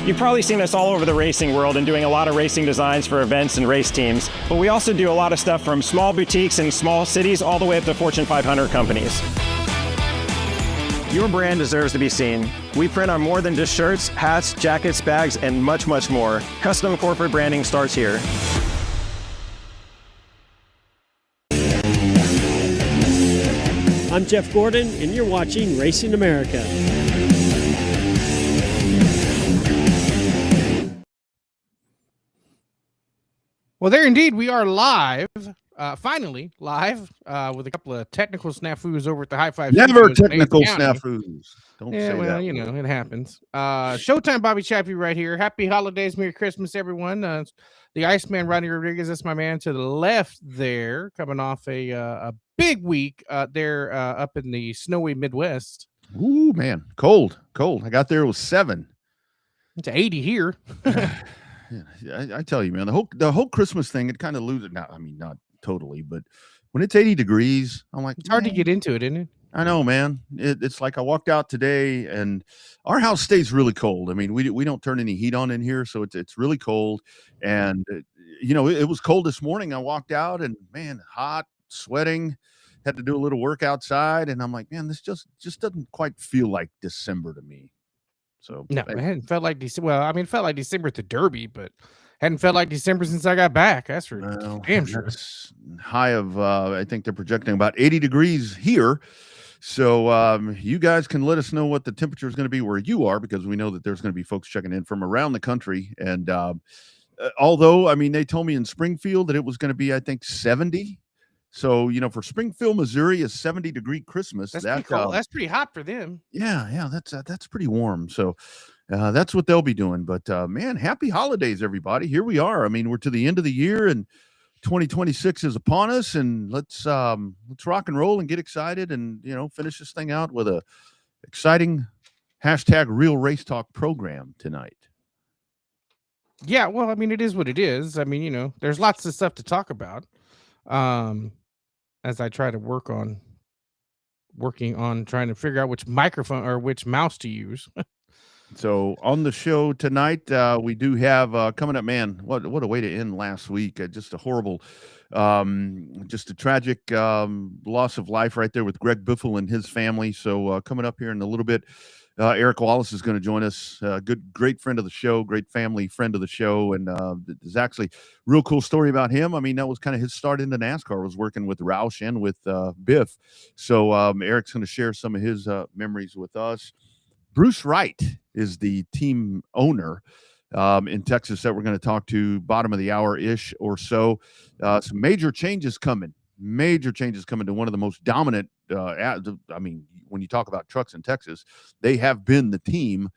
You've probably seen us all over the racing world and doing a lot of racing designs for events and race teams, but we also do a lot of stuff from small boutiques in small cities all the way up to Fortune 500 companies. Your brand deserves to be seen. We print on more than just shirts, hats, jackets, bags, and much, much more. Custom corporate branding starts here. I'm Jeff Gordon, and you're watching Racing America. Well, there indeed, we are live. Finally live with a couple of technical snafus over at the High Five. Never technical snafus. Don't say well, that. You know, it happens. Showtime Bobby Chappie right here. Happy holidays, Merry Christmas, everyone. The Iceman, Rodney Rodriguez, that's my man to the left there, coming off a big week there up in the snowy Midwest. Ooh, man, cold. I got there, it was 7. It's 80 here. Yeah, I tell you, man, the whole Christmas thing, it kind of loses. Now, I mean, not totally, but when it's 80 degrees, I'm like, it's hard to get into it, isn't it? I know, man. It's like I walked out today, and our house stays really cold. I mean, we don't turn any heat on in here, so it's really cold. And you know, it was cold this morning. I walked out, and man, hot, sweating. Had to do a little work outside, and I'm like, man, this just doesn't quite feel like December to me. So no, it hadn't felt like December. Well, I mean, it felt like December at the Derby, but hadn't felt like December since I got back. That's for damn sure. High of I think they're projecting about 80 degrees here. So you guys can let us know what the temperature is going to be where you are, because we know that there's going to be folks checking in from around the country. And although, I mean, they told me in Springfield that it was going to be, I think, 70. So, you know, for Springfield, Missouri, a 70-degree Christmas. That's pretty cold. That's pretty hot for them. Yeah, that's pretty warm. So that's what they'll be doing. But man, happy holidays, everybody. Here we are. I mean, we're to the end of the year, and 2026 is upon us, and let's rock and roll and get excited, and you know, finish this thing out with a exciting #Real Race Talk program tonight. Yeah, well, I mean, it is what it is. I mean, you know, there's lots of stuff to talk about. As I try to working on trying to figure out which microphone or which mouse to use. So on the show tonight, we do have coming up, man, what a way to end last week. Just a horrible, just a tragic loss of life right there with Greg Biffle and his family. So coming up here in a little bit, Eric Wallace is going to join us. Great friend of the show, great family friend of the show. And there's actually a real cool story about him. I mean, that was kind of his start into NASCAR, was working with Roush and with Biff. So Eric's going to share some of his memories with us. Bruce Wright is the team owner in Texas that we're going to talk to bottom of the hour-ish or so. Some major changes coming to one of the most dominant. I mean, when you talk about trucks in Texas, they have been the team,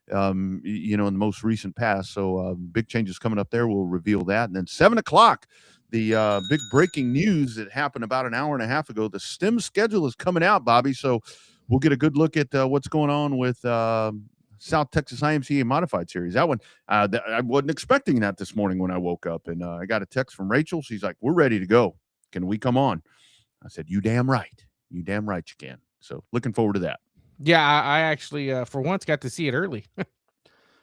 you know, in the most recent past. So big changes coming up there. We'll reveal that. And then 7 o'clock, the big breaking news that happened about an hour and a half ago. The STEM schedule is coming out, Bobby. So we'll get a good look at what's going on with South Texas IMCA Modified Series. That one, I wasn't expecting that this morning when I woke up. And I got a text from Rachel. She's like, we're ready to go. Can we come on? I said, you damn right. You damn right you can. So looking forward to that. Yeah, I actually for once got to see it early.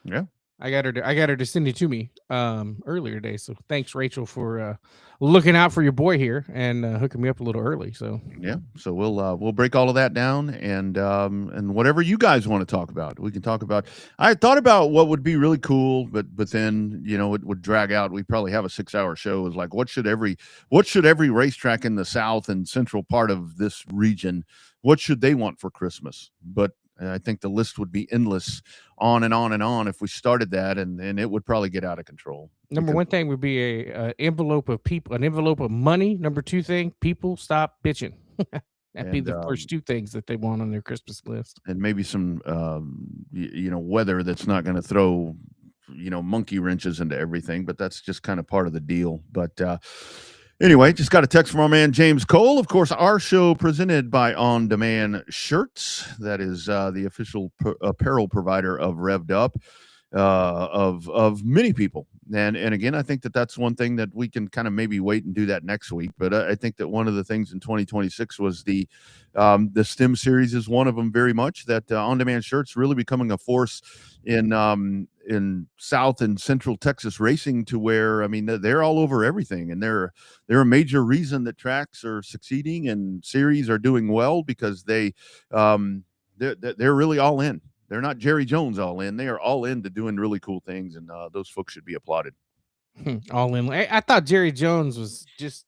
Yeah. I got her to send it to me earlier today. So thanks, Rachel, for looking out for your boy here and hooking me up a little early. So yeah, so we'll break all of that down, and whatever you guys want to talk about, we can talk about. I thought about what would be really cool, but then, you know, it would drag out. We probably have a 6-hour show. Is like, what should every racetrack in the south and central part of this region, what should they want for Christmas? But I think the list would be endless, on and on and on, if we started that, and it would probably get out of control. Number one thing would be an envelope of money. Number two thing, people stop bitching. That'd be the first two things that they want on their Christmas list. And maybe some, you know, weather that's not going to throw, you know, monkey wrenches into everything, but that's just kind of part of the deal. But anyway, just got a text from our man James Cole. Of course, our show presented by On Demand Shirts. That is the official apparel provider of Revved Up, of many people And again, I think that that's one thing that we can kind of maybe wait and do that next week. But I think that one of the things in 2026 was the STEM series is one of them very much. That on-demand shirts really becoming a force in South and Central Texas racing, to where, I mean, they're all over everything, and they're a major reason that tracks are succeeding and series are doing well, because they're really all in. They're not Jerry Jones all in. They are all into doing really cool things, and those folks should be applauded. All in. I thought Jerry Jones was just,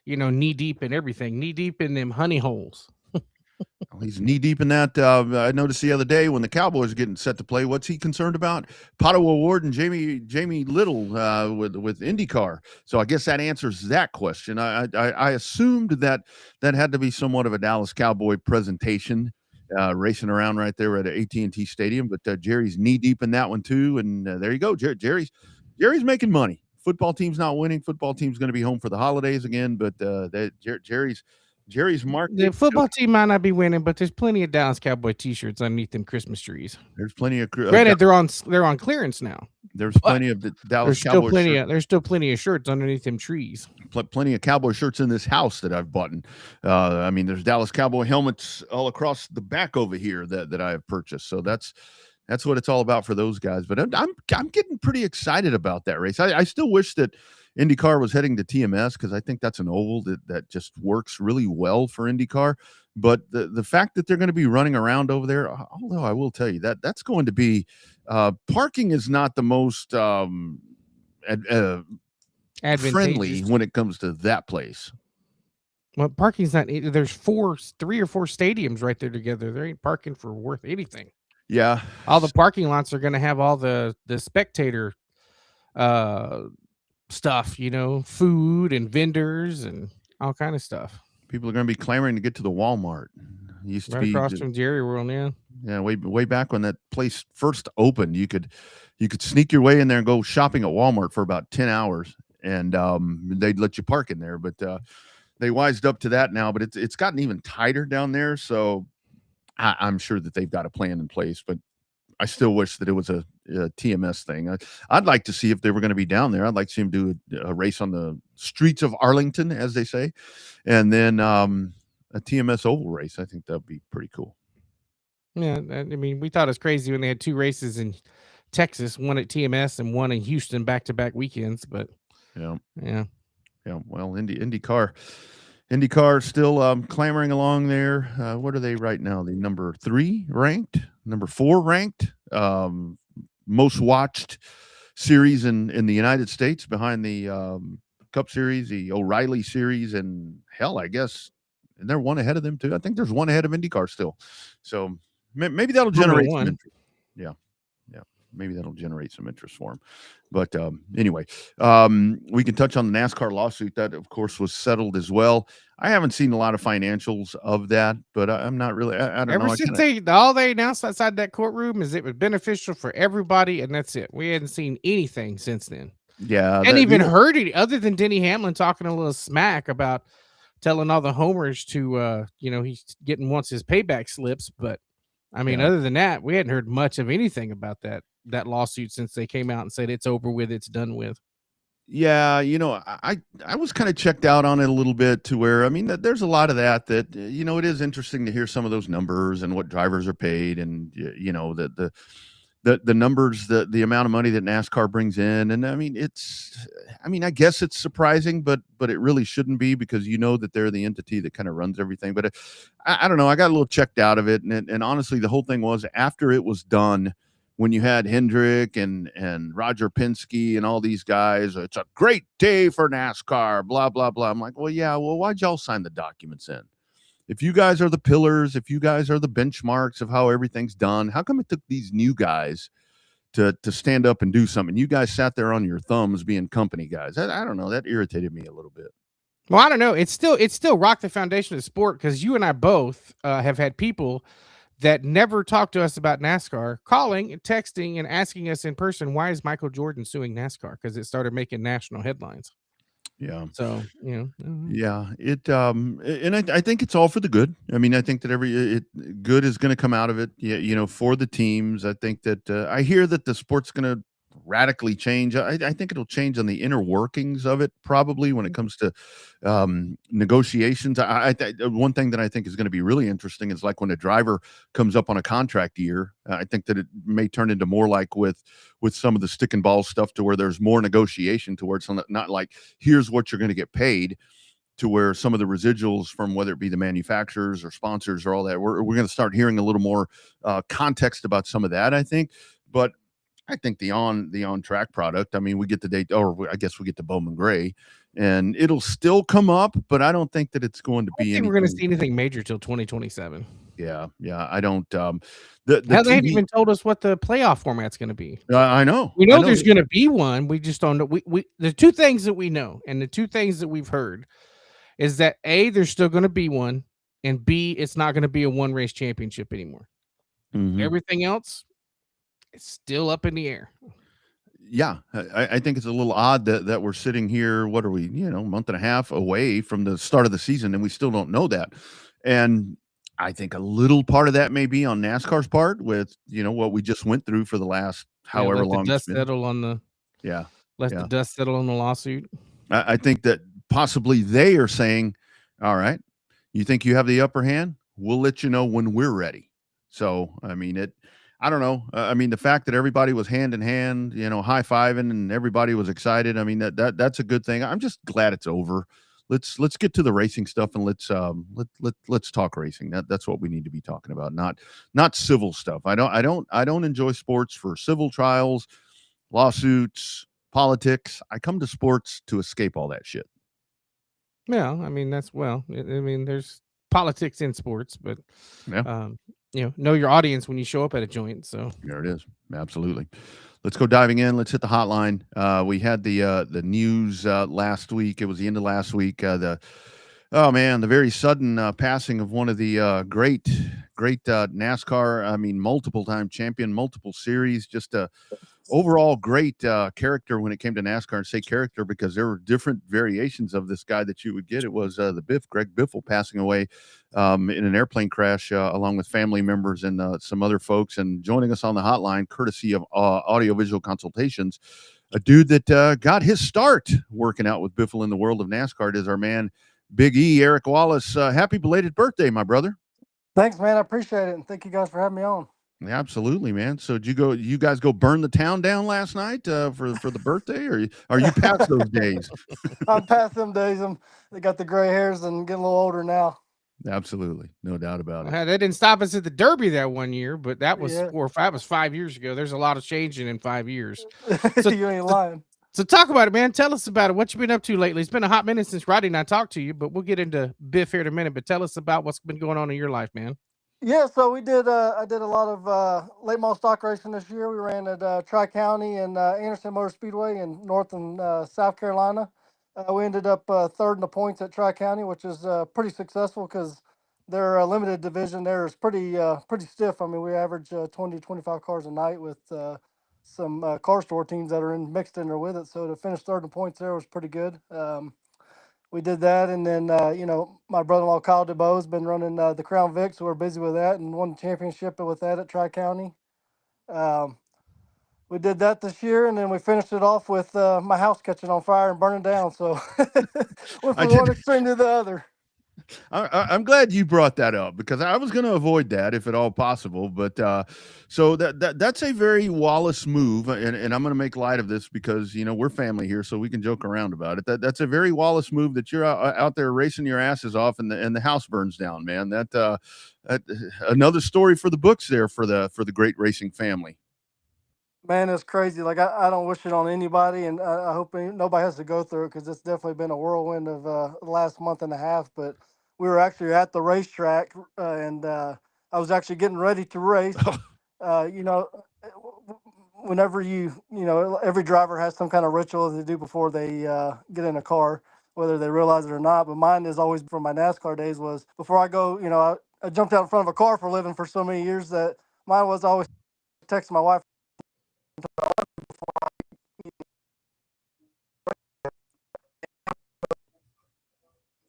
knee deep in everything, knee deep in them honey holes. Well, he's knee deep in that. I noticed the other day when the Cowboys are getting set to play, what's he concerned about? Pato O'Ward and Jamie Little with IndyCar. So I guess that answers that question. I assumed that had to be somewhat of a Dallas Cowboy presentation. Racing around right there at AT&T Stadium, but Jerry's knee deep in that one too, and there you go. Jerry's making money. Football team's not winning. Football team's going to be home for the holidays again, but Jerry's market. The football team might not be winning, but there's plenty of Dallas Cowboy T-shirts underneath them Christmas trees. There's plenty of. Granted, they're on clearance now. There's plenty of the Dallas Cowboy shirts. There's still plenty of shirts underneath them trees. Plenty of Cowboy shirts in this house that I've bought. I mean, there's Dallas Cowboy helmets all across the back over here that I have purchased. So that's what it's all about for those guys. But I'm getting pretty excited about that race. I still wish that IndyCar was heading to TMS, because I think that's an oval that just works really well for IndyCar. But the fact that they're going to be running around over there, although I will tell you that's going to be parking is not the most friendly when it comes to that place. Well, parking's not. There's 3 or 4 stadiums right there together. There ain't parking for worth anything. Yeah, all the parking lots are going to have all the spectator stuff, food and vendors and all kind of stuff. People are going to be clamoring to get to the Walmart. It used to be across from Jerry World, yeah. Way back when that place first opened, you could sneak your way in there and go shopping at Walmart for about 10 hours, and they'd let you park in there. But they wised up to that now. But it's gotten even tighter down there. So I'm sure that they've got a plan in place. But I still wish that it was a TMS thing. I'd like to see if they were going to be down there. I'd like to see them do a race on the streets of Arlington, as they say, and then a TMS oval race. I think that'd be pretty cool. Yeah, I mean, we thought it was crazy when they had 2 races in Texas, one at TMS and one in Houston, back-to-back weekends. But yeah. Well, IndyCar still clamoring along there. What are they right now? The number 3 ranked, number 4 ranked, most watched series in the United States, behind the Cup Series, the O'Reilly Series, and hell, I guess, and they're one ahead of them too. I think there's one ahead of IndyCar still. So maybe that'll generate some interest. Yeah. Maybe that'll generate some interest for him. But anyway, we can touch on the NASCAR lawsuit. That, of course, was settled as well. I haven't seen a lot of financials of that, but I'm not really. I don't know. Ever since all they announced outside that courtroom is it was beneficial for everybody, and that's it. We hadn't seen anything since then. Yeah. And even heard it other than Denny Hamlin talking a little smack about telling all the homers to, he's getting wants his payback slips. But I mean, other than that, we hadn't heard much of anything about that lawsuit since they came out and said it's over with, it's done with. Yeah, I was kind of checked out on it a little bit, to where, I mean, there's a lot of that it is interesting to hear some of those numbers and what drivers are paid, and the numbers, the amount of money that NASCAR brings in. And I mean, I guess it's surprising, but it really shouldn't be, because that they're the entity that kind of runs everything. But I don't know, I got a little checked out of it, and honestly, the whole thing was, after it was done, when you had Hendrick and Roger Penske and all these guys, it's a great day for NASCAR, blah, blah, blah. I'm like, well, why'd y'all sign the documents in? If you guys are the pillars, if you guys are the benchmarks of how everything's done, how come it took these new guys to stand up and do something? You guys sat there on your thumbs being company guys. I don't know. That irritated me a little bit. Well, I don't know. It's still rocked the foundation of the sport, because you and I both have had people that never talked to us about NASCAR calling and texting and asking us in person, why is Michael Jordan suing NASCAR? Because it started making national headlines. Yeah. So, yeah, and I think it's all for the good. I mean, I think that good is going to come out of it. Yeah. For the teams, I think that I hear that the sport's going to radically change. I think it'll change on the inner workings of it, probably when it comes to negotiations. One thing that I think is going to be really interesting is like when a driver comes up on a contract year. I think that it may turn into more like with some of the stick and ball stuff, to where there's more negotiation, to where it's not like here's what you're going to get paid, to where some of the residuals from whether it be the manufacturers or sponsors or all that, we're going to start hearing a little more context about some of that, I think. But I think the on track product, I mean, we get the date, or I guess we get the Bowman Gray, and it'll still come up, but I don't think that it's going to be I think we're going to see anything major till 2027. Yeah, I don't. They haven't even told us what the playoff format's going to be. I know. We know there's going to be one. We just don't know. We there's two things that we know, and the two things that we've heard is that A, there's still going to be one, and B, it's not going to be a one race championship anymore. Mm-hmm. Everything else is still up in the air. Yeah, I think it's a little odd that we're sitting here. What are we? A month and a half away from the start of the season, and we still don't know that. And I think a little part of that may be on NASCAR's part with what we just went through for the last however long. The dust settle on the the dust settle on the lawsuit. I think that possibly they are saying, all right, you think you have the upper hand? We'll let you know when we're ready. So, I mean, I don't know. I mean, the fact that everybody was hand in hand, high-fiving, and everybody was excited. I mean, that's a good thing. I'm just glad it's over. Let's get to the racing stuff, and let's talk racing. That's what we need to be talking about, not civil stuff. I don't enjoy sports for civil trials, lawsuits, politics. I come to sports to escape all that shit. Yeah, I mean there's politics in sports, but know your audience when you show up at a joint. So there it is. Absolutely. Let's go diving in. Let's hit the hotline. We had the news last week. It was the end of last week. The very sudden passing of one of the great NASCAR. I mean, multiple time champion, multiple series, just a overall great character when it came to NASCAR. And say character because there were different variations of this guy that you would get. It was the Greg Biffle, passing away in an airplane crash along with family members and some other folks. And joining us on the hotline, courtesy of Audiovisual Consultations, a dude that got his start working out with Biffle in the world of NASCAR, is our man, Big E, Eric Wallace. Happy belated birthday, my brother. Thanks, man. I appreciate it. And thank you guys for having me on. Absolutely, man. So you guys go burn the town down last night for the birthday, or are you past those days? I'm past them days. They got the gray hairs and getting a little older now. Absolutely. No doubt about it. They didn't stop us at the Derby that one year, but that was 5 years ago. There's a lot of changing in 5 years. So, you ain't lying. So talk about it, man. Tell us about it. What you been up to lately? It's been a hot minute since Roddy and I talked to you, but we'll get into Biff here in a minute. But tell us about what's been going on in your life, man. Yeah, so we did. I did a lot of late model stock racing this year. We ran at Tri-County and Anderson Motor Speedway in North and South Carolina. We ended up third in the points at Tri-County, which is pretty successful because their limited division there is pretty stiff. I mean, we average 20 to 25 cars a night with some car store teams that are mixed in there with it. So to finish third in the points there was pretty good. We did that, and then my brother-in-law Kyle DeBow has been running the Crown Vic, so we're busy with that, and won the championship with that at Tri-County. We did that this year, and then we finished it off with my house catching on fire and burning down. So went from one extreme to the other. I'm glad you brought that up because I was going to avoid that if at all possible. But so that's a very Wallace move, and I'm going to make light of this because we're family here, so we can joke around about it. That's a very Wallace move that you're out there racing your asses off, and the house burns down, man. That another story for the books there for the great racing family. Man, it's crazy. Like I don't wish it on anybody, and I hope nobody has to go through it because it's definitely been a whirlwind of the last month and a half. But we were actually at the racetrack, and I was actually getting ready to race. Whenever every driver has some kind of ritual they do before they get in a car, whether they realize it or not. But mine is always from my NASCAR days was before I go. I jumped out in front of a car for a living for so many years that mine was always texting my wife.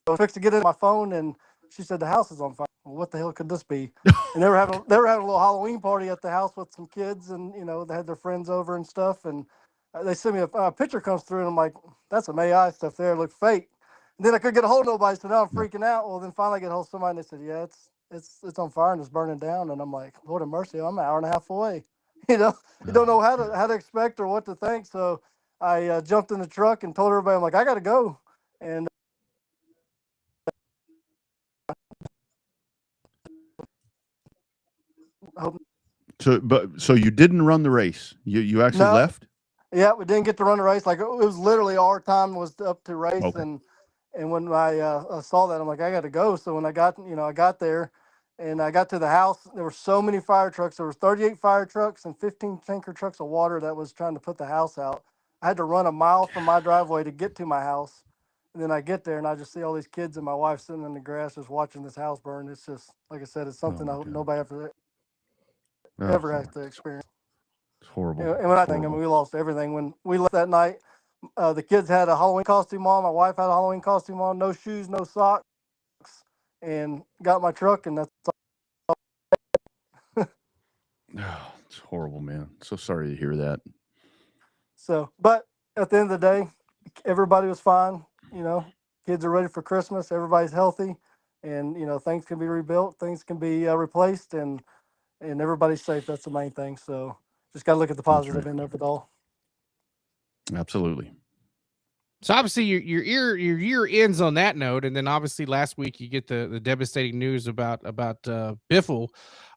I was fixed to get in my phone, and she said the house is on fire. Well, what the hell could this be? And they were having a little Halloween party at the house with some kids, and they had their friends over and stuff. And they send me a picture comes through, and I'm like, that's some AI stuff there. It looked fake. And then I couldn't get a hold of nobody, so now I'm freaking out. Well, then finally I get a hold of somebody, and they said, yeah, it's on fire and it's burning down. And I'm like, Lord have mercy, I'm an hour and a half away. You know, you don't know how to expect or what to think. So I jumped in the truck and told everybody, I'm like, I got to go. And hope, So you didn't run the race. You actually no, left? yeah, we didn't get to run the race. Like it was literally our time was up to race, Okay. and when I saw that, I'm like, I got to go. So when I got there, and I got to the house, there were so many fire trucks. There were 38 fire trucks and 15 tanker trucks of water that was trying to put the house out. I had to run a mile from my driveway to get to my house, and then I get there and I just see all these kids and my wife sitting in the grass just watching this house burn. It's just like I said, it's something I hope nobody ever has to experience. It's horrible. And when I think, I mean, we lost everything when we left that night. The kids had a Halloween costume on. My wife had a Halloween costume on. No shoes, no socks, and got my truck, and that's all. Oh, it's horrible, man. So sorry to hear that. So, but at the end of the day, everybody was fine. You know, kids are ready for Christmas. Everybody's healthy, and you know, things can be rebuilt, things can be replaced, and everybody's safe. That's the main thing. So, just got to look at the positive end of it all. Absolutely. So obviously your year ends on that note, and then obviously last week you get the devastating news about Biffle.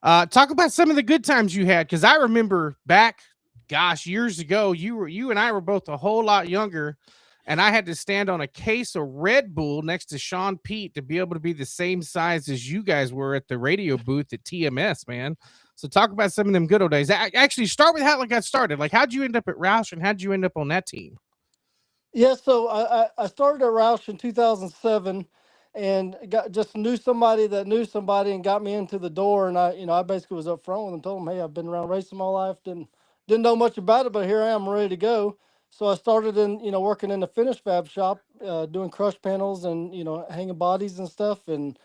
Talk about some of the good times you had, because I remember back, gosh, years ago, you and I were both a whole lot younger, and I had to stand on a case of Red Bull next to Sean Pete to be able to be the same size as you guys were at the radio booth at TMS, man. So talk about some of them good old days. Actually, start with how it got started. Like, how'd you end up at Roush, and how'd you end up on that team? Yeah, so I started at Roush in 2007, and just knew somebody that knew somebody and got me into the door. And I basically was up front with them, told them, hey, I've been around racing my life, didn't know much about it, but here I am ready to go. So I started working in the finish fab shop, doing crush panels and hanging bodies and stuff. And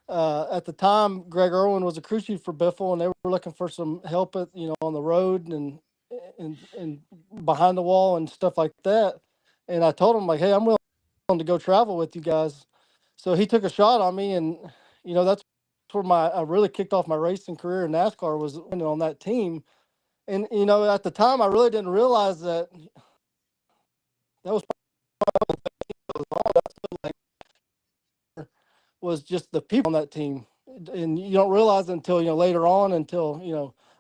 at the time, Greg Irwin was a crew chief for Biffle, and they were looking for some help on the road and behind the wall and stuff like that. And I told him, like, hey, I'm willing to go travel with you guys. So he took a shot on me, and that's where I really kicked off my racing career in NASCAR, was on that team. And at the time, I really didn't realize that was just the people on that team. And you don't realize it until later on, until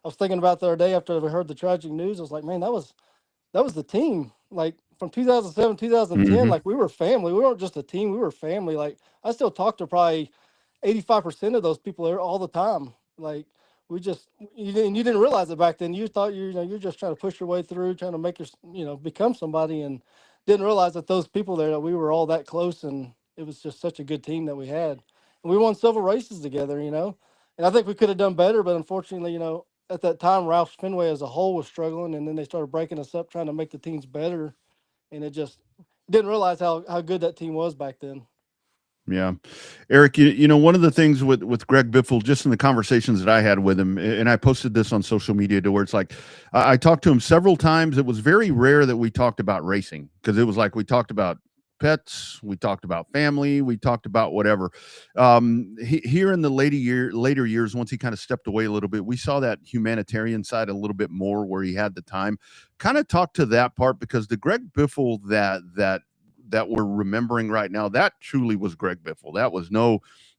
I was thinking about the other day after I heard the tragic news. I was like, man, that was the team. Like from 2007, 2010, like we were family. We weren't just a team, we were family. Like I still talk to probably 85% of those people there all the time. Like we just, you didn't realize it back then. You thought you're just trying to push your way through, trying to make your, become somebody, and didn't realize that those people there, that we were all that close, and it was just such a good team that we had. And we won several races together. And I think we could have done better, but unfortunately, at that time, Ralph Fenway as a whole was struggling, and then they started breaking us up, trying to make the teams better, and it just didn't realize how good that team was back then. Yeah. Eric, you know, one of the things with Greg Biffle, just in the conversations that I had with him, and I posted this on social media to where it's like, I talked to him several times. It was very rare that we talked about racing, because it was like we talked about pets, we talked about family, we talked about whatever. Here in the later years, once he kind of stepped away a little bit, we saw that humanitarian side a little bit more, where he had the time. Kind of talk to that part, because the Greg Biffle that we're remembering right now, that truly was Greg Biffle.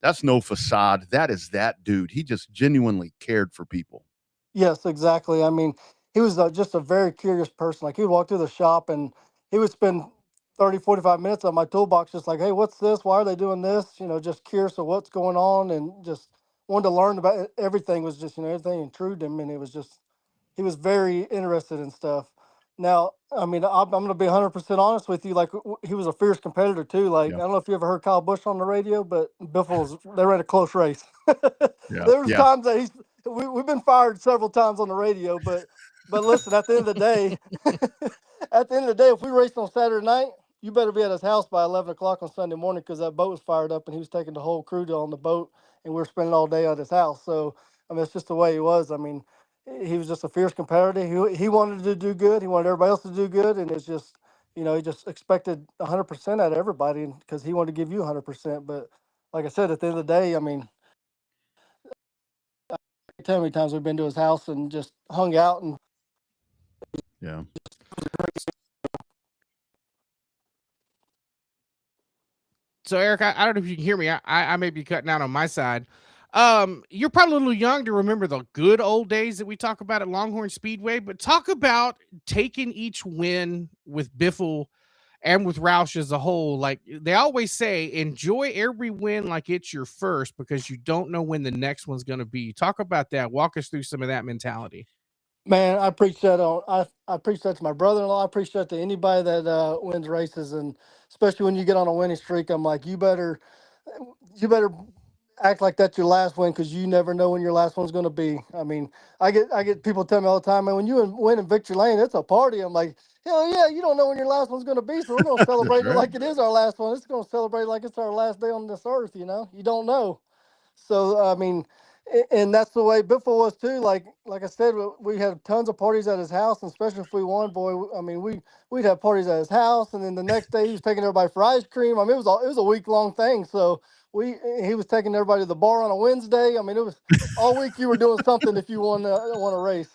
That's no facade. That is that dude. He just genuinely cared for people. Yes, exactly. I mean, he was just a very curious person. Like he would walk through the shop and he would spend 30, 45 minutes on my toolbox, just like, hey, what's this? Why are they doing this? Just curious of what's going on, and just wanted to learn about it. Everything was just, everything intrigued him, and it was just, he was very interested in stuff. Now, I mean, I'm going to be 100% honest with you. Like, he was a fierce competitor too. Like, Yeah. I don't know if you ever heard Kyle Busch on the radio, but they ran a close race. Yeah. There was times that we've been fired several times on the radio, but listen, at the end of the day, if we raced on Saturday night, you better be at his house by 11 o'clock on Sunday morning, because that boat was fired up and he was taking the whole crew on the boat, and we were spending all day at his house. So, I mean, it's just the way he was. I mean, he was just a fierce competitor. He wanted to do good. He wanted everybody else to do good, and it's just, he just expected 100% out of everybody because he wanted to give you 100%. But like I said, at the end of the day, I mean, tell how many times we've been to his house and just hung out and. Yeah. So Eric, I don't know if you can hear me. I may be cutting out on my side. You're probably a little young to remember the good old days that we talk about at Longhorn Speedway, but talk about taking each win with Biffle and with Roush as a whole. Like they always say, enjoy every win like it's your first because you don't know when the next one's going to be. Talk about that. Walk us through some of that mentality. Man, I preach that I preach that to my brother-in-law. I preach that to anybody that wins races, and especially when you get on a winning streak. I'm like, you better act like that's your last win because you never know when your last one's going to be. I mean, I get people tell me all the time, man, when you win in Victory Lane, it's a party. I'm like, hell yeah, you don't know when your last one's going to be, so we're going to celebrate it right. like it is our last one. It's going to celebrate like it's our last day on this earth. You don't know. So I mean, and that's the way Biffle was too. Like I said, we had tons of parties at his house, and especially if we won, boy. I mean, we'd have parties at his house, and then the next day he was taking everybody for ice cream. I mean, it was a week-long thing. So he was taking everybody to the bar on a Wednesday. I mean, it was all week you were doing something if you won a race.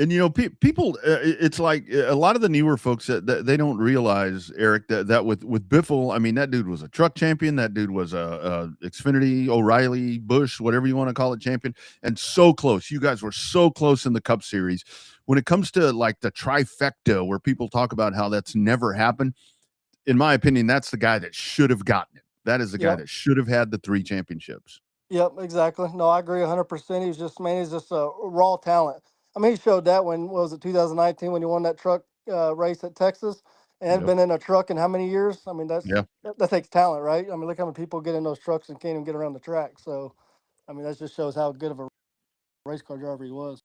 And people, it's like a lot of the newer folks that they don't realize, Eric, that with Biffle, I mean, that dude was a truck champion. That dude was a Xfinity, O'Reilly, Busch, whatever you want to call it, champion, and so close. You guys were so close in the Cup Series. When it comes to like the trifecta, where people talk about how that's never happened, in my opinion, that's the guy that should have gotten it. That is the guy that should have had the 3 championships. Yep, exactly. No, I agree 100%. He's just a raw talent. I mean, he showed that when, what was it, 2019 when he won that truck race at Texas and had been in a truck in how many years? I mean, that takes talent, right? I mean, look how many people get in those trucks and can't even get around the track. So, I mean, that just shows how good of a race car driver he was.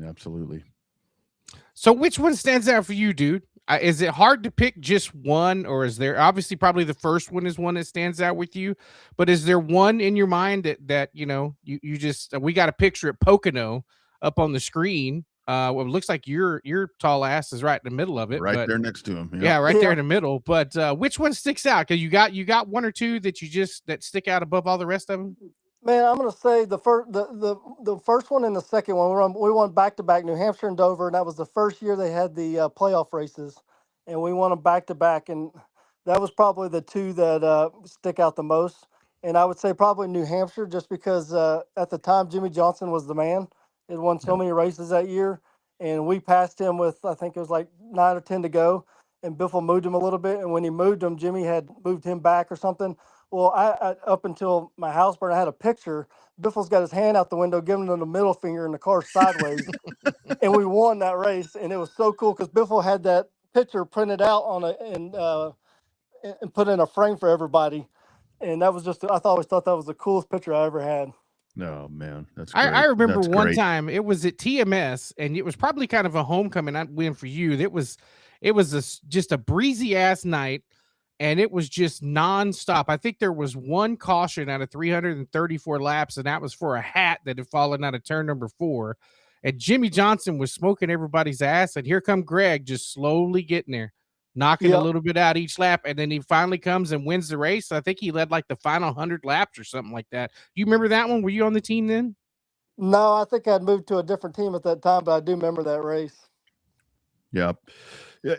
Absolutely. So which one stands out for you, dude? Is it hard to pick just one, or is there obviously probably the first one is one that stands out with you, but is there one in your mind that you just we got a picture at Pocono up on the screen. Well, it looks like your tall ass is right in the middle of it, right there next to him. Yeah, right there in the middle. But which one sticks out? Because you got one or two that that stick out above all the rest of them. Man, I'm gonna say the first one and the second one. We won back to back, New Hampshire and Dover, and that was the first year they had the playoff races, and we won them back to back, and that was probably the two that stick out the most. And I would say probably New Hampshire, just because at the time Jimmy Johnson was the man. He had won so many races that year, and we passed him with, I think it was like 9 or 10 to go, and Biffle moved him a little bit, and when he moved him, Jimmy had moved him back or something. Well, I up until my house burned, I had a picture. Biffle's got his hand out the window, giving him the middle finger, and the car sideways, and we won that race. And it was so cool because Biffle had that picture printed out on and put in a frame for everybody. And that was just, always thought that was the coolest picture I ever had. No, man, that's great. I remember one time it was at TMS, and it was probably kind of a homecoming win for you. It was just a breezy ass night. And it was just nonstop. I think there was one caution out of 334 laps, and that was for a hat that had fallen out of turn number 4. And Jimmy Johnson was smoking everybody's ass. And here come Greg just slowly getting there, knocking a little bit out each lap. And then he finally comes and wins the race. I think he led like the final 100 laps or something like that. You remember that one? Were you on the team then? No, I think I'd moved to a different team at that time, but I do remember that race. Yeah.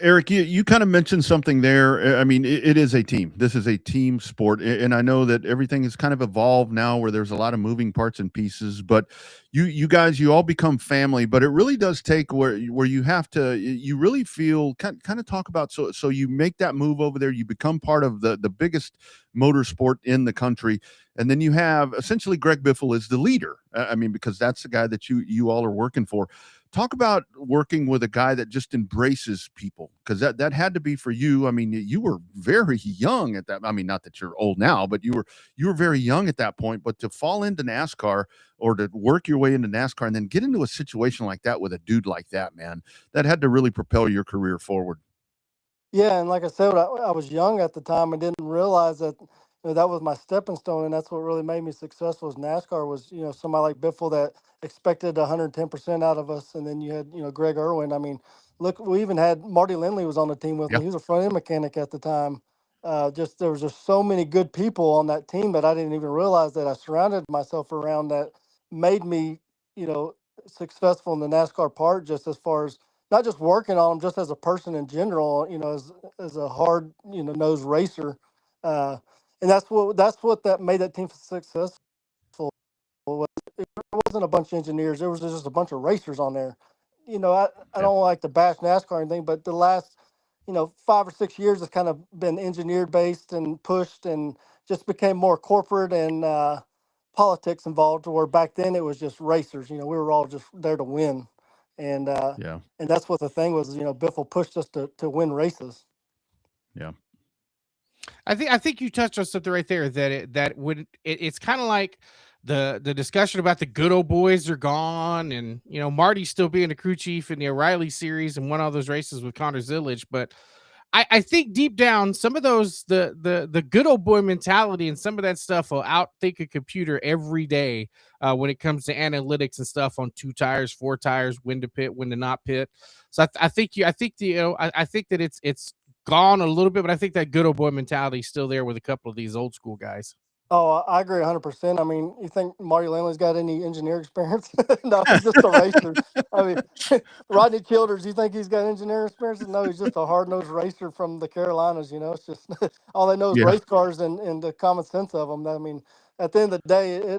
Eric, you kind of mentioned something there. I mean, it is a team. This is a team sport. And I know that everything has kind of evolved now where there's a lot of moving parts and pieces, but you guys, you all become family, but it really does take where you have to, you really feel kind of talk about, so you make that move over there, you become part of the biggest motorsport in the country. And then you have essentially Greg Biffle is the leader. I mean, because that's the guy that you all are working for. Talk about working with a guy that just embraces people, because that had to be for you. I mean, you were very young at that. I mean, not that you're old now, but you were very young at that point. But to fall into NASCAR or to work your way into NASCAR and then get into a situation like that with a dude like that, man, that had to really propel your career forward. Yeah, and like I said, I was young at the time and didn't realize that that was my stepping stone, and that's what really made me successful as NASCAR was, somebody like Biffle that expected 110% out of us. And then you had, Greg Irwin. I mean, look, we even had Marty Lindley was on the team with Yeah. me. He was a front end mechanic at the time. There was just so many good people on that team that I didn't even realize that I surrounded myself around that made me, you know, successful in the NASCAR part, just as far as not just working on them, just as a person in general, as a hard, nosed racer. Uh, and that's what that made that team successful. Was it wasn't a bunch of engineers. There was just a bunch of racers on there. I Yeah. don't like to bash NASCAR or anything, but the last 5 or 6 years has kind of been engineered based and pushed and just became more corporate and politics involved. Where back then it was just racers. We were all just there to win, and Yeah. and that's what the thing was. Biffle pushed us to win races. Yeah. I think you touched on something right there it's kind of like the discussion about the good old boys are gone, and Marty still being the crew chief in the O'Reilly series and won all those races with Connor Zillage. But I think deep down, some of those the good old boy mentality and some of that stuff will outthink a computer every day when it comes to analytics and stuff on 2 tires, 4 tires, when to pit, when to not pit. So I think that it's gone a little bit, but I think that good old boy mentality is still there with a couple of these old school guys. Oh, I agree 100%. I mean, you think Marty Lindley's got any engineer experience? No, he's just a racer. I mean, Rodney Childers, you think he's got engineering experience? No, he's just a hard-nosed racer from the Carolinas. It's just all they know is Yeah. race cars and the common sense of them. I mean, at the end of the day,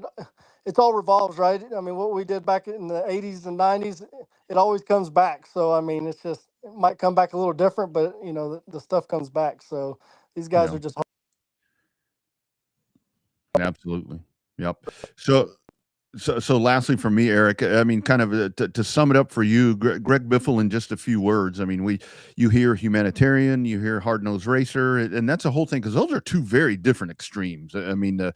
it's all revolves, right? I mean, what we did back in the 80s and 90s, it always comes back. So, I mean, it might come back a little different, but, the stuff comes back. So these guys Yeah. are just Absolutely. Yep. So lastly for me, Eric, I mean, kind of to sum it up for you, Greg Biffle, in just a few words. I mean, you hear humanitarian, you hear hard-nosed racer, and that's a whole thing, because those are 2 very different extremes. I mean, the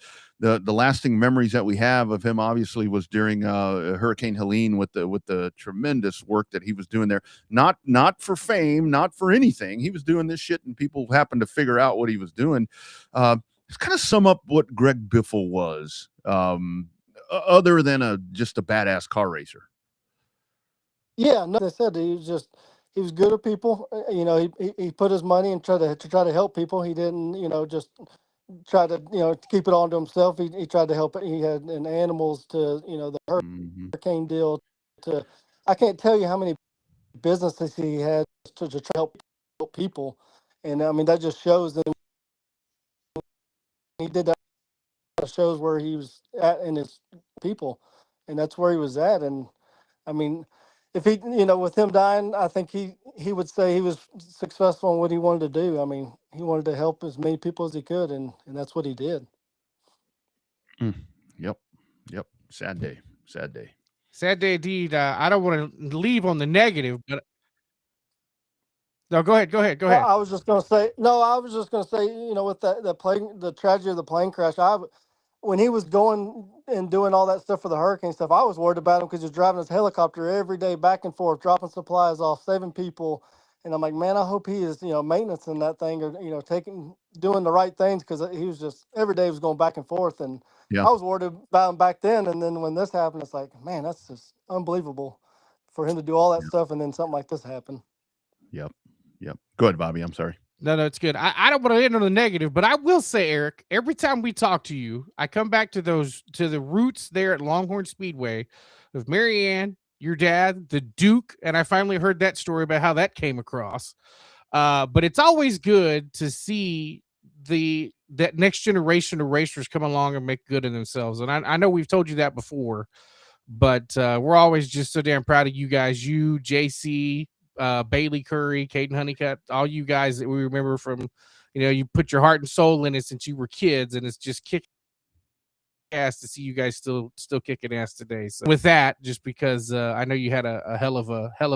lasting memories that we have of him obviously was during Hurricane Helene with the tremendous work that he was doing there. Not for fame, not for anything. He was doing this shit, and people happened to figure out what he was doing. Let's kind of sum up what Greg Biffle was. Other than just a badass car racer. Yeah, no, like I said, he was good at people. He put his money and try to help people. He didn't, just try to, to keep it all to himself. He tried to help. He had animals to, the hurricane deal. I can't tell you how many businesses he had to try to help people. And I mean, that just shows that he did that. Shows where he was at in his people, and that's where he was at. And I mean, if he, with him dying, I think he would say he was successful in what he wanted to do. I mean, he wanted to help as many people as he could, and that's what he did. Yep. Sad day. Sad day indeed. I don't want to leave on the negative, but no, go ahead. Well, I was just going to say, with the tragedy of the plane crash, when he was going and doing all that stuff for the hurricane stuff, I was worried about him because he was driving his helicopter every day back and forth, dropping supplies off, saving people. And I'm like, man, I hope he is, maintenance in that thing, or, doing the right things, because he was just, every day he was going back and forth. And Yeah. I was worried about him back then. And then when this happened, it's like, man, that's just unbelievable for him to do all that stuff. And then something like this happened. Yep. Go ahead, Bobby. I'm sorry. No, it's good. I don't want to end on the negative, but I will say, Eric, every time we talk to you, I come back to the roots there at Longhorn Speedway of Marianne, your dad, the Duke, and I finally heard that story about how that came across. But it's always good to see that next generation of racers come along and make good of themselves. And I know we've told you that before, but we're always just so damn proud of you guys, you, JC, Bailey Curry, Caden Honeycutt, all you guys that we remember from, you put your heart and soul in it since you were kids, and it's just kick ass to see you guys still kicking ass today. So with that, just because I know you had a hell of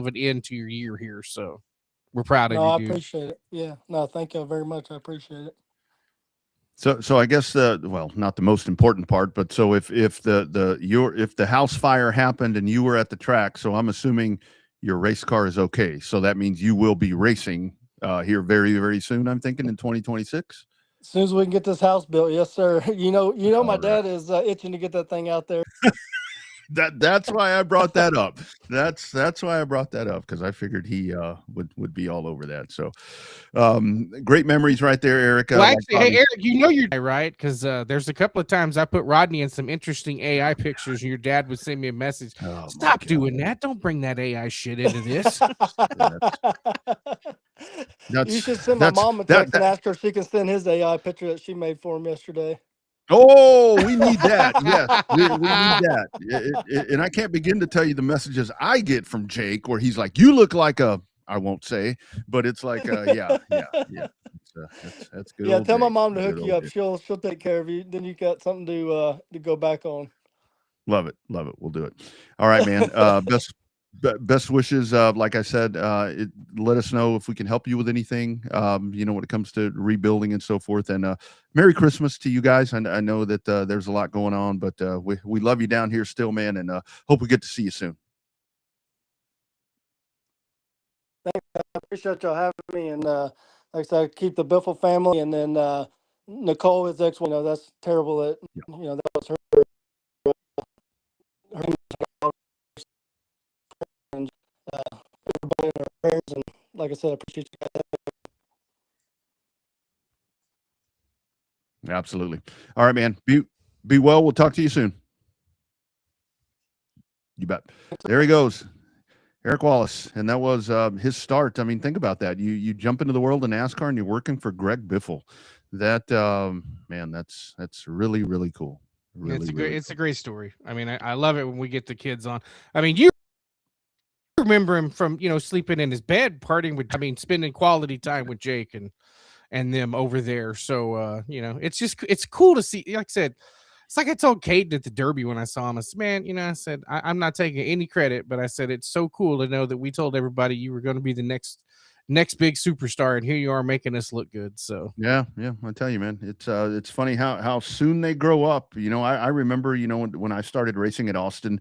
an end to your year here, so we're proud of you, I dude. appreciate it. Yeah, no, thank you very much. I appreciate it. So I guess not the most important part, but so if the house fire happened and you were at the track, so I'm assuming your race car is okay. So that means you will be racing here very, very soon, I'm thinking, in 2026. As soon as we can get this house built, yes, sir. You know, my All right. dad is itching to get that thing out there. That's why I brought that up. That's why I brought that up, because I figured he would be all over that. So great memories right there, Eric. Well, like actually, hey, Bobby. Eric, you know you're right, because there's a couple of times I put Rodney in some interesting AI pictures, and your dad would send me a message. Oh, my Stop God. doing that. Don't bring that AI shit into this. You should send my mom a text and ask her if she can send his AI picture that she made for him yesterday. Oh, we need that. Yes, we need that. And I can't begin to tell you the messages I get from Jake, where he's like, "You look like a," I won't say, but it's like, yeah. That's good. Yeah, old tell my Jake. mom to Good hook old you up. Jake. She'll take care of you. Then you got something to go back on. Love it. We'll do it. All right, man. Best wishes. Like I said, let us know if we can help you with anything, when it comes to rebuilding and so forth. And Merry Christmas to you guys. I know that there's a lot going on, but we love you down here still, man, and hope we get to see you soon. Thanks. I appreciate y'all having me. And like I said, keep the Biffle family. And then Nicole, his ex-wife, that's terrible that, that was her. And everybody in our prayers. And like I said, I appreciate you guys. Absolutely. All right, man. Be well. We'll talk to you soon. You bet. There he goes, Eric Wallace, and that was his start. I mean, think about that. You jump into the world of NASCAR, and you're working for Greg Biffle. That man, that's really, really cool. Really, It's a great story. I mean, I love it when we get the kids on. I mean, you remember him from sleeping in his bed, spending quality time with Jake and them over there. So it's cool to see. Like I said, it's like I told Caden at the Derby when I saw him. I said, man, I said I'm not taking any credit, but I said it's so cool to know that we told everybody you were going to be the next big superstar, and here you are making us look good. So yeah, I tell you, man, it's funny how soon they grow up. I remember, when I started racing at Austin,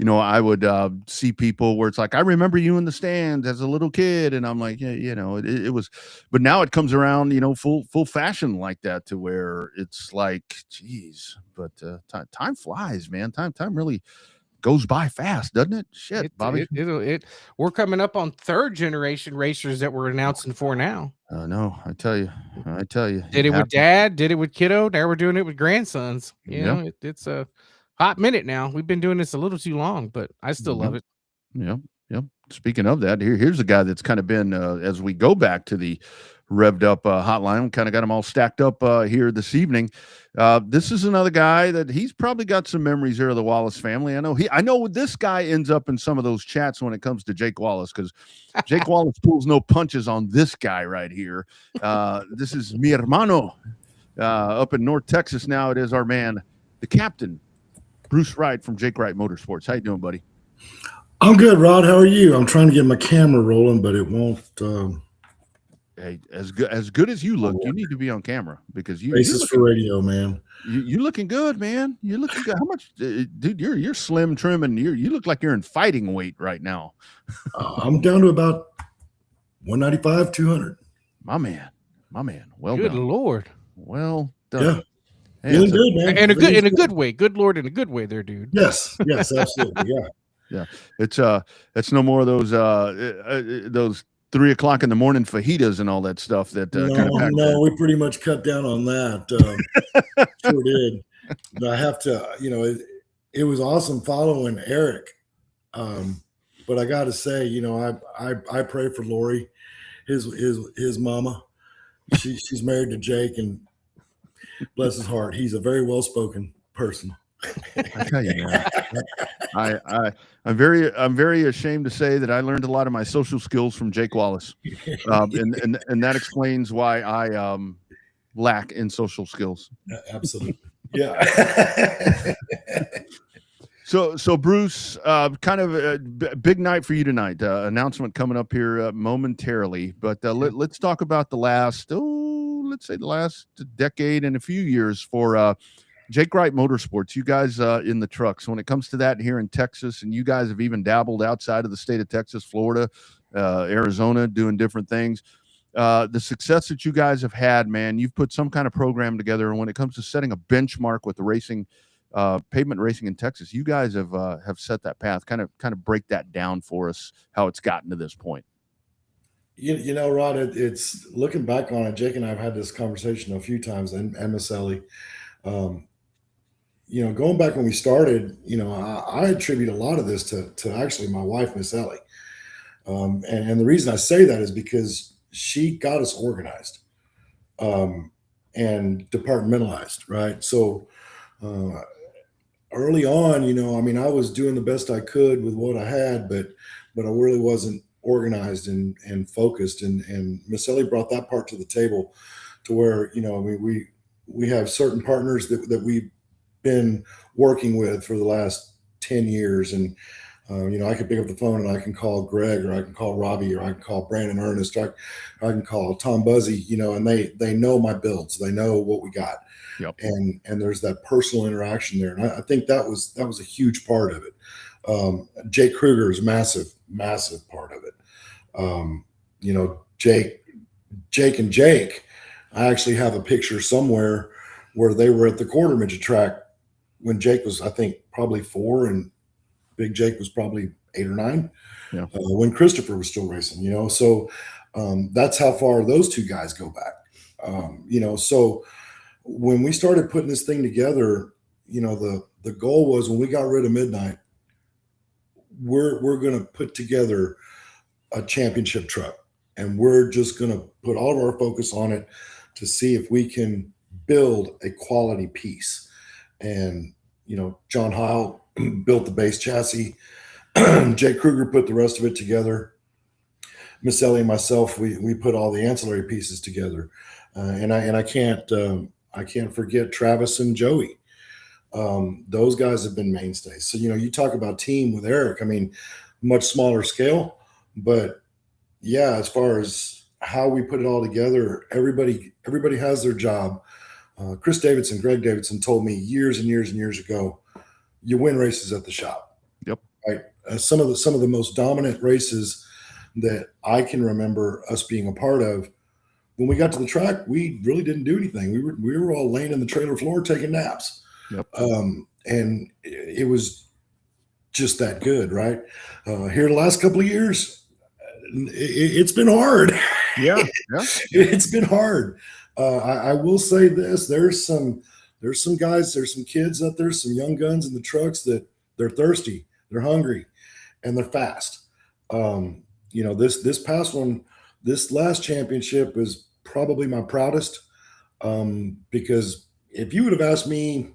I would see people where it's like, I remember you in the stands as a little kid, and I'm like, yeah, it was, but now it comes around, full fashion like that, to where it's like, geez, but time flies, man. Time really goes by fast, doesn't it? Shit, Bobby. We're coming up on third generation racers that we're announcing for now. No, I tell you. Did it with dad, did it with kiddo. Now we're doing it with grandsons. It's a hot minute now. We've been doing this a little too long, but I still love it. Yeah. Speaking of that, here's a guy that's kind of been, as we go back to the Revved Up hotline, kind of got them all stacked up here this evening. This is another guy that he's probably got some memories here of the Wallace family. I know this guy ends up in some of those chats when it comes to Jake Wallace, because Jake Wallace pulls no punches on this guy right here. This is mi hermano up in North Texas. Now it is our man, the captain, Bruce Wright from Jake Wright Motorsports. How you doing, buddy? I'm good, Rod. How are you? I'm trying to get my camera rolling, but it won't. Hey, as good as you look, you need to be on camera, because Faces for radio, man. You looking good, man. You looking good. How much, dude? You're slim, trim, and you look like you're in fighting weight right now. I'm down to about 195, 200. My man. Well good done. Lord. Well done. Yeah. Hey, Feeling good, man. And in a good way. Good Lord, in a good way there, dude. Yes, absolutely. Yeah. Yeah. It's no more of those 3 o'clock in the morning fajitas and all that stuff that no, we pretty much cut down on that. Sure did. But I have to, it was awesome following Eric. But I got to say, I pray for Lori, his mama. She's married to Jake, and bless his heart, he's a very well-spoken person. I tell you, man, I'm very ashamed to say that I learned a lot of my social skills from Jake Wallace, and that explains why I lack in social skills. Absolutely, yeah. So Bruce, kind of a big night for you tonight. Announcement coming up here momentarily, but let's talk about the last decade and a few years for Jake Wright Motorsports. You guys in the trucks, when it comes to that here in Texas, and you guys have even dabbled outside of the state of Texas, Florida, Arizona, doing different things. the success that you guys have had, man. You've put some kind of program together, and when it comes to setting a benchmark with the racing, pavement racing in Texas, you guys have set that path. Kind of break that down for us, how it's gotten to this point. You know, Rod, it's looking back on it. Jake and I have had this conversation a few times, and Miss Ellie. You know, going back when we started, you know, I attribute a lot of this to actually my wife, Miss Ellie. And the reason I say that is because she got us organized and departmentalized, right? So early on, you know, I mean, I was doing the best I could with what I had, but I really wasn't organized and focused. And Miss Ellie brought that part to the table to where, you know, I mean, we have certain partners that we've been working with for the last 10 years. And, you know, I can pick up the phone and I can call Greg, or I can call Robbie, or I can call Brandon Ernest, or I can call Tom Buzzy, you know, and they know my builds, they know what we got. Yep. And there's that personal interaction there. And I think that was a huge part of it. Jake Kruger is massive part of it. You know, Jake and Jake, I actually have a picture somewhere where they were at the quarter midget track when Jake was, I think, probably 4 and Big Jake was probably 8 or 9. Yeah. When Christopher was still racing, you know, so that's how far those two guys go back. You know, so when we started putting this thing together, you know, the goal was, when we got rid of Midnight, we're going to put together a championship truck, and we're just going to put all of our focus on it to see if we can build a quality piece. And, you know, John Heil built the base chassis. Jake Kruger put the rest of it together. Miss Ellie and myself, we put all the ancillary pieces together. And I can't forget Travis and Joey. Those guys have been mainstays. So, you know, you talk about team with Eric, I mean, much smaller scale, but yeah, as far as how we put it all together, everybody has their job. Chris Davidson, Greg Davidson told me years and years and years ago, you win races at the shop. Yep. Right. Some of the most dominant races that I can remember us being a part of, when we got to the track, we really didn't do anything. We were all laying in the trailer floor taking naps. Yep. And it was just that good, right? Here the last couple of years, it's been hard. Yeah. It's been hard. I will say this: there's some guys, there's some kids out there, some young guns in the trucks that they're thirsty, they're hungry, and they're fast. You know, this past one, this last championship is probably my proudest, because if you would have asked me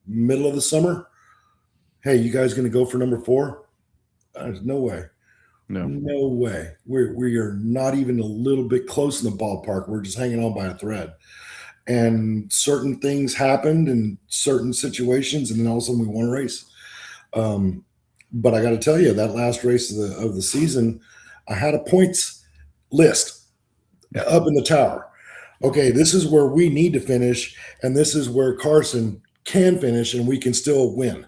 middle of the summer, hey, you guys going to go for number 4? There's no way. No way. We are not even a little bit close in the ballpark. We're just hanging on by a thread. And certain things happened in certain situations, and then all of a sudden we won a race. But I got to tell you, that last race of the season, I had a points list up in the tower. Okay, this is where we need to finish, and this is where Carson can finish, and we can still win.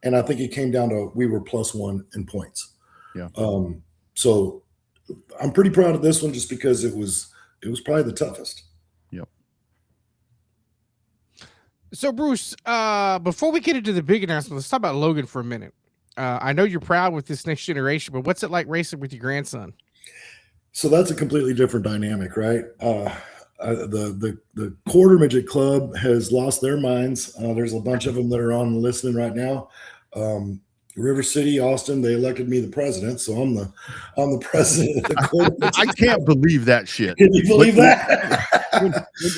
And I think it came down to, we were +1 in points. Yeah. So I'm pretty proud of this one, just because it was probably the toughest. Yep. So Bruce, before we get into the big announcement, let's talk about Logan for a minute. I know you're proud with this next generation, but what's it like racing with your grandson? So that's a completely different dynamic, right? The quarter midget club has lost their minds. There's a bunch of them that are on listening right now. River City, Austin, they elected me the president, so I'm the president of the quarter midget. I can't believe that shit. Can you believe that?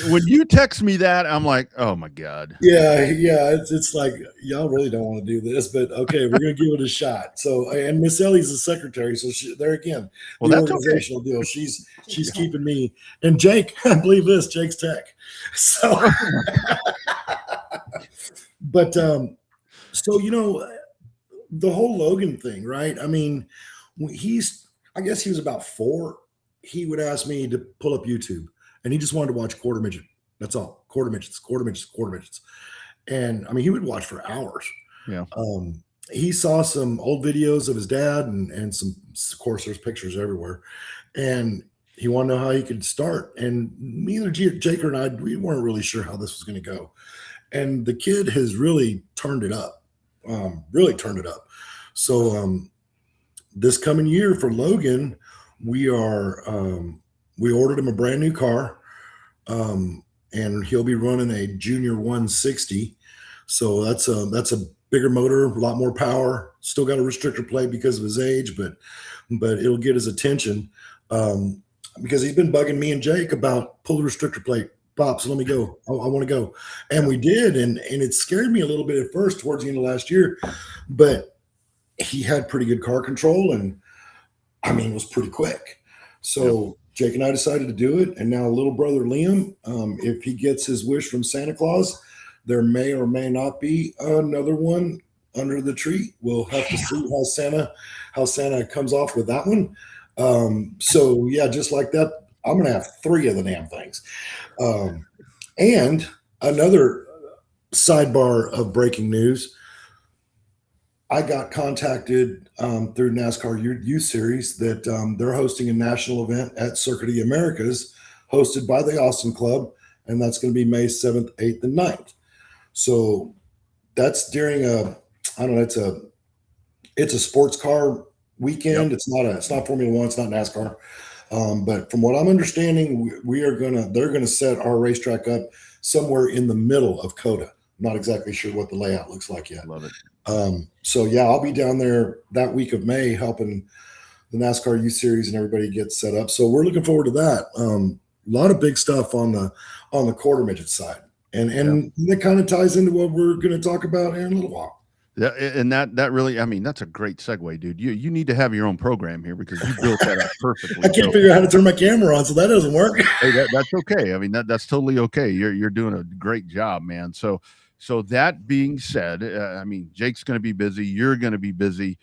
When you text me that, I'm like, oh my God. Yeah. It's like, y'all really don't want to do this, but okay, we're gonna give it a shot. So, and Miss Ellie's the secretary, so there again, well, the that's organizational deal. She's keeping me. And Jake, I believe this, Jake's tech. So, but so you know, the whole Logan thing, right? I mean, I guess he was about 4. He would ask me to pull up YouTube, and he just wanted to watch quarter midget. That's all. Quarter midgets. And I mean, he would watch for hours. Yeah. He saw some old videos of his dad and some, of course, there's pictures everywhere. And he wanted to know how he could start. And neither Jake or I, we weren't really sure how this was going to go. And the kid has really turned it up, really turned it up. So this coming year for Logan, we ordered him a brand new car, and he'll be running a Junior 160. So that's a bigger motor, a lot more power. Still got a restrictor plate because of his age, but it'll get his attention, because he's been bugging me and Jake about pull the restrictor plate. Pops, let me go. I want to go. And we did. And it scared me a little bit at first towards the end of last year, but he had pretty good car control and it was pretty quick. So Jake and I decided to do it. And now little brother Liam, if he gets his wish from Santa Claus, there may or may not be another one under the tree. We'll have to see how Santa comes off with that one. So yeah, just like that, I'm going to have 3 of the damn things. And another sidebar of breaking news, I got contacted through NASCAR Youth Series that they're hosting a national event at Circuit of the Americas hosted by the Austin Club, and that's going to be May 7th, 8th, and 9th. So that's during it's a sports car weekend. Yep. It's not Formula One, it's not NASCAR. But from what I'm understanding, they're gonna set our racetrack up somewhere in the middle of COTA. I'm not exactly sure what the layout looks like yet. Love it. So yeah, I'll be down there that week of May helping the NASCAR Youth Series and everybody get set up. So we're looking forward to that. A lot of big stuff on the quarter midget side, and that kind of ties into what we're going to talk about here in a little while. Yeah, and that really, that's a great segue, dude. You need to have your own program here because you built that up perfectly. I can't figure out how to turn my camera on, so that doesn't work. Hey, that's okay. That's totally okay. You're doing a great job, man. So that being said, Jake's going to be busy. You're going to be busy.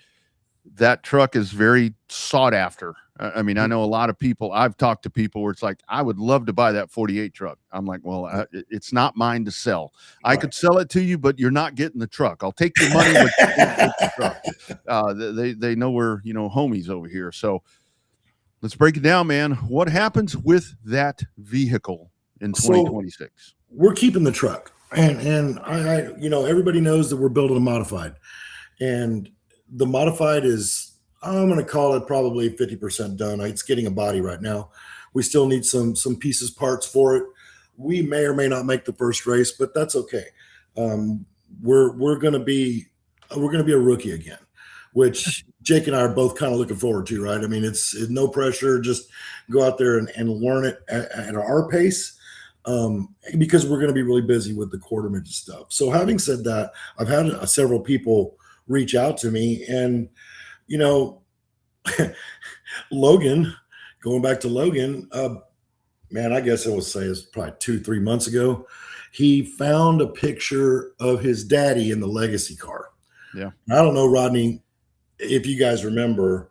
That truck is very sought after. I know a lot of people. I've talked to people where it's like, I would love to buy that 48 truck. I'm like, well, it's not mine to sell. Right. I could sell it to you, but you're not getting the truck. I'll take your money, but you can't take the truck. They know we're homies over here. So let's break it down, man. What happens with that vehicle in 2026? So we're keeping the truck, and I everybody knows that we're building a modified, and the modified is, I'm going to call it probably 50% done. It's getting a body right now. We still need some pieces, parts for it. We may or may not make the first race, but that's okay. We're going to be a rookie again, which Jake and I are both kind of looking forward to, right? It's no pressure. Just go out there and learn it at our pace, because we're going to be really busy with the quarter midget stuff. So having said that, I've had several people reach out to me, and Logan, going back to Logan, I guess I would say it's probably 2-3 months ago, he found a picture of his daddy in the legacy car. Yeah. I don't know, Rodney, if you guys remember,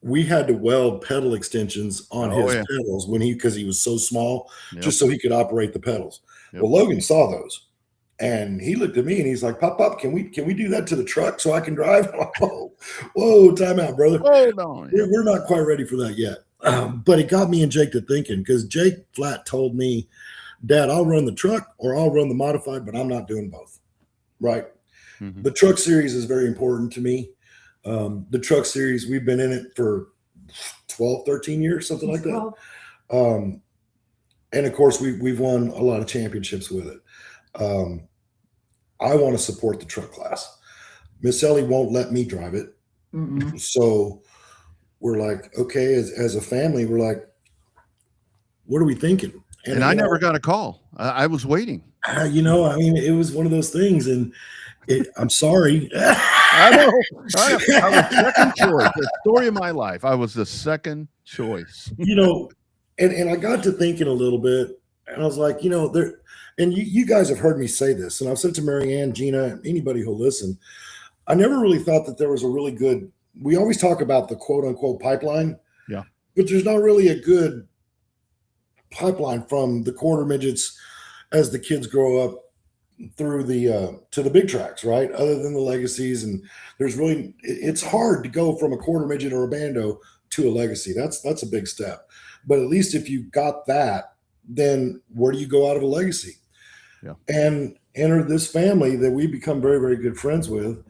we had to weld pedal extensions on his pedals because he was so small, just so he could operate the pedals. Yep. Well, Logan saw those. And he looked at me and he's like, Pop, can we do that to the truck so I can drive? I'm like, whoa, time out, brother. Hold on. We're not quite ready for that yet. But it got me and Jake to thinking, because Jake flat told me, Dad, I'll run the truck or I'll run the modified, but I'm not doing both. Right. Mm-hmm. The truck series is very important to me. The truck series, we've been in it for 12, 13 years, something like that. And of course, we've won a lot of championships with it. I want to support the truck class. Miss Ellie won't let me drive it. Mm-mm. So we're like, okay, as a family, we're like, what are we thinking? And I never got a call. I was waiting. It was one of those things, and I'm sorry. I know. I was second choice. The story of my life. I was the second choice. And I got to thinking a little bit, and I was like, and you guys have heard me say this, and I've said to Marianne, Gina, and anybody who'll listen, I never really thought that there was a really good, we always talk about the quote unquote pipeline. Yeah. But there's not really a good pipeline from the quarter midgets as the kids grow up through to the big tracks, right? Other than the legacies. And there's really, it's hard to go from a quarter midget or a bando to a legacy. That's a big step. But at least if you got that, then where do you go out of a legacy? Yeah. And enter this family that we become very, very good friends with.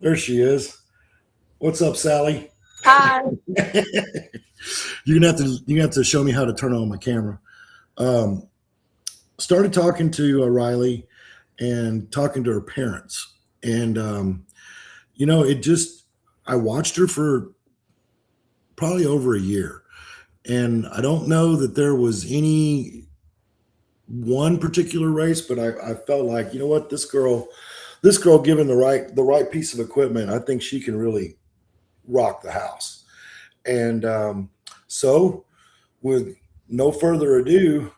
There she is. What's up, Sally? Hi. You're gonna have to show me how to turn on my camera. Started talking to Riley and talking to her parents, and I watched her for probably over a year, and I don't know that there was any one particular race, but I felt like, you know what, this girl given the right piece of equipment, I think she can really rock the house. And so, with no further ado,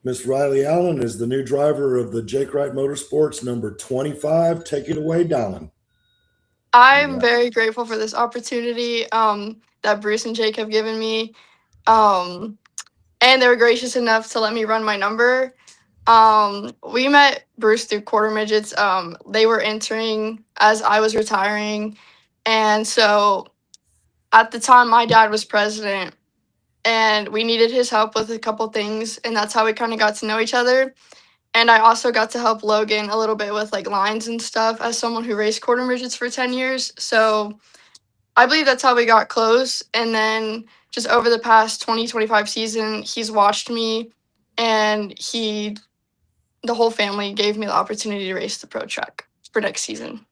Miss Riley Allen is the new driver of the Jake Wright Motorsports number 25. Take it away, Donald. I'm very grateful for this opportunity that Bruce and Jake have given me. And they were gracious enough to let me run my number. We met Bruce through quarter midgets. They were entering as I was retiring. And so at the time, my dad was president and we needed his help with a couple things. And that's how we kind of got to know each other. And I also got to help Logan a little bit with like lines and stuff as someone who raced quarter midgets for 10 years. So I believe that's how we got close. And then just over the past 2025 season, he's watched me and the whole family gave me the opportunity to race the pro truck for next season.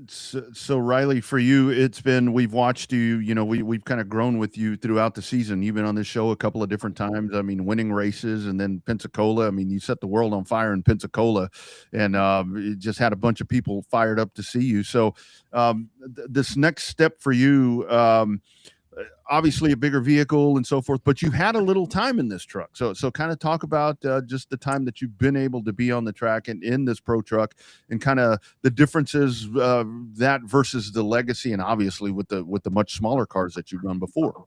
So Riley, for you, we've watched you, we've kind of grown with you throughout the season. You've been on this show a couple of different times. I mean, winning races, and then Pensacola. I mean, you set the world on fire in Pensacola, and it just had a bunch of people fired up to see you. So this next step for you, obviously a bigger vehicle and so forth, but you had a little time in this truck. So kind of talk about just the time that you've been able to be on the track and in this pro truck, and kind of the differences that versus the legacy, and obviously with the much smaller cars that you've run before.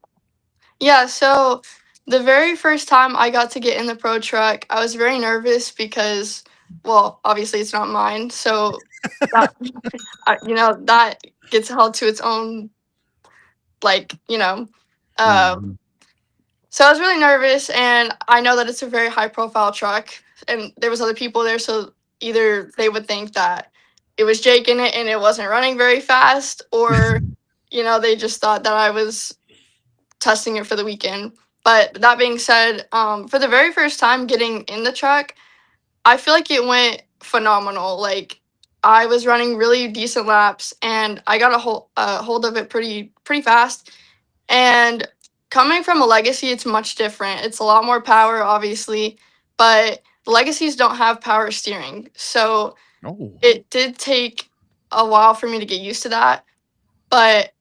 Yeah, so the very first time I got to get in the pro truck, I was very nervous because, well, obviously it's not mine. So that, that gets held to its own, So I was really nervous, and I know that it's a very high profile truck, and there was other people there, so either they would think that it was Jake in it and it wasn't running very fast, or they just thought that I was testing it for the weekend. But that being said, for the very first time getting in the truck, I feel like it went phenomenal. Like, I was running really decent laps, and I got a hold of it pretty fast. And coming from a legacy, it's much different. It's a lot more power, obviously, but the legacies don't have power steering. So it did take a while for me to get used to that, but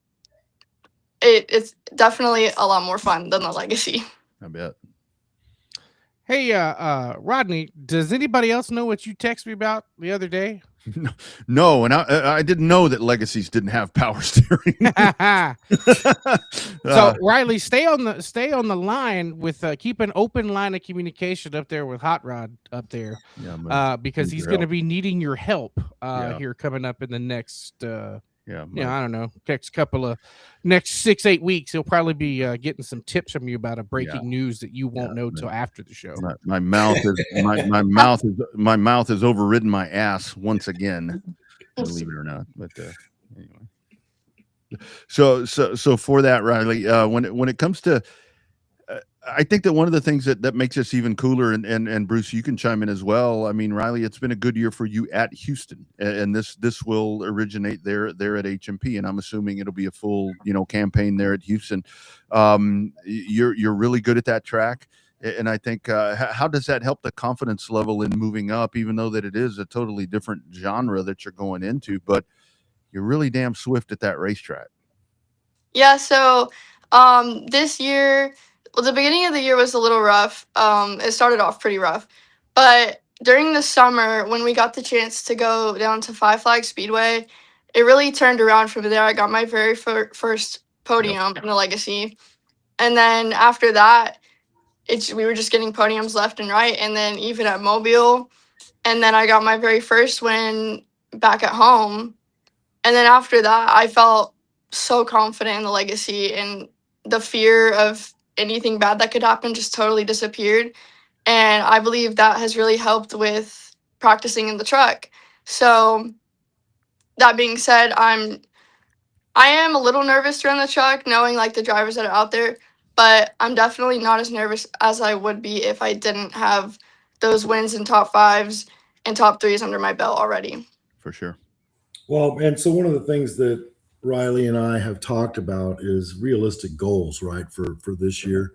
it's definitely a lot more fun than the legacy. I bet. Hey, Rodney, does anybody else know what you texted me about the other day? No, and I didn't know that legacies didn't have power steering. So Riley, stay on the line with keep an open line of communication up there with Hot Rod up there, because he's going to be needing your help here coming up in the next. I don't know, next 6-8 weeks. He'll probably be getting some tips from you about a breaking news that you won't know till after the show. My mouth has overridden my ass once again, believe it or not. But anyway, so for that, Riley, when it comes to, I think that one of the things that makes us even cooler, and Bruce, you can chime in as well. I mean, Riley, it's been a good year for you at Houston, and this will originate there at HMP, and I'm assuming it'll be a full campaign there at Houston. You're really good at that track, and I think how does that help the confidence level in moving up, even though that it is a totally different genre that you're going into, but you're really damn swift at that racetrack. Yeah. So this year. Well, the beginning of the year was a little rough. It started off pretty rough. But during the summer, when we got the chance to go down to Five Flag Speedway, it really turned around from there. I got my very first podium in the legacy. And then after that, we were just getting podiums left and right. And then even at Mobile. And then I got my very first win back at home. And then after that, I felt so confident in the legacy, and the fear of anything bad that could happen just totally disappeared. And I believe that has really helped with practicing in the truck. So that being said, I am a little nervous to run the truck, knowing like the drivers that are out there, but I'm definitely not as nervous as I would be if I didn't have those wins in top fives and top threes under my belt already. For sure. Well, and so one of the things that Riley and I have talked about is realistic goals, right, for this year.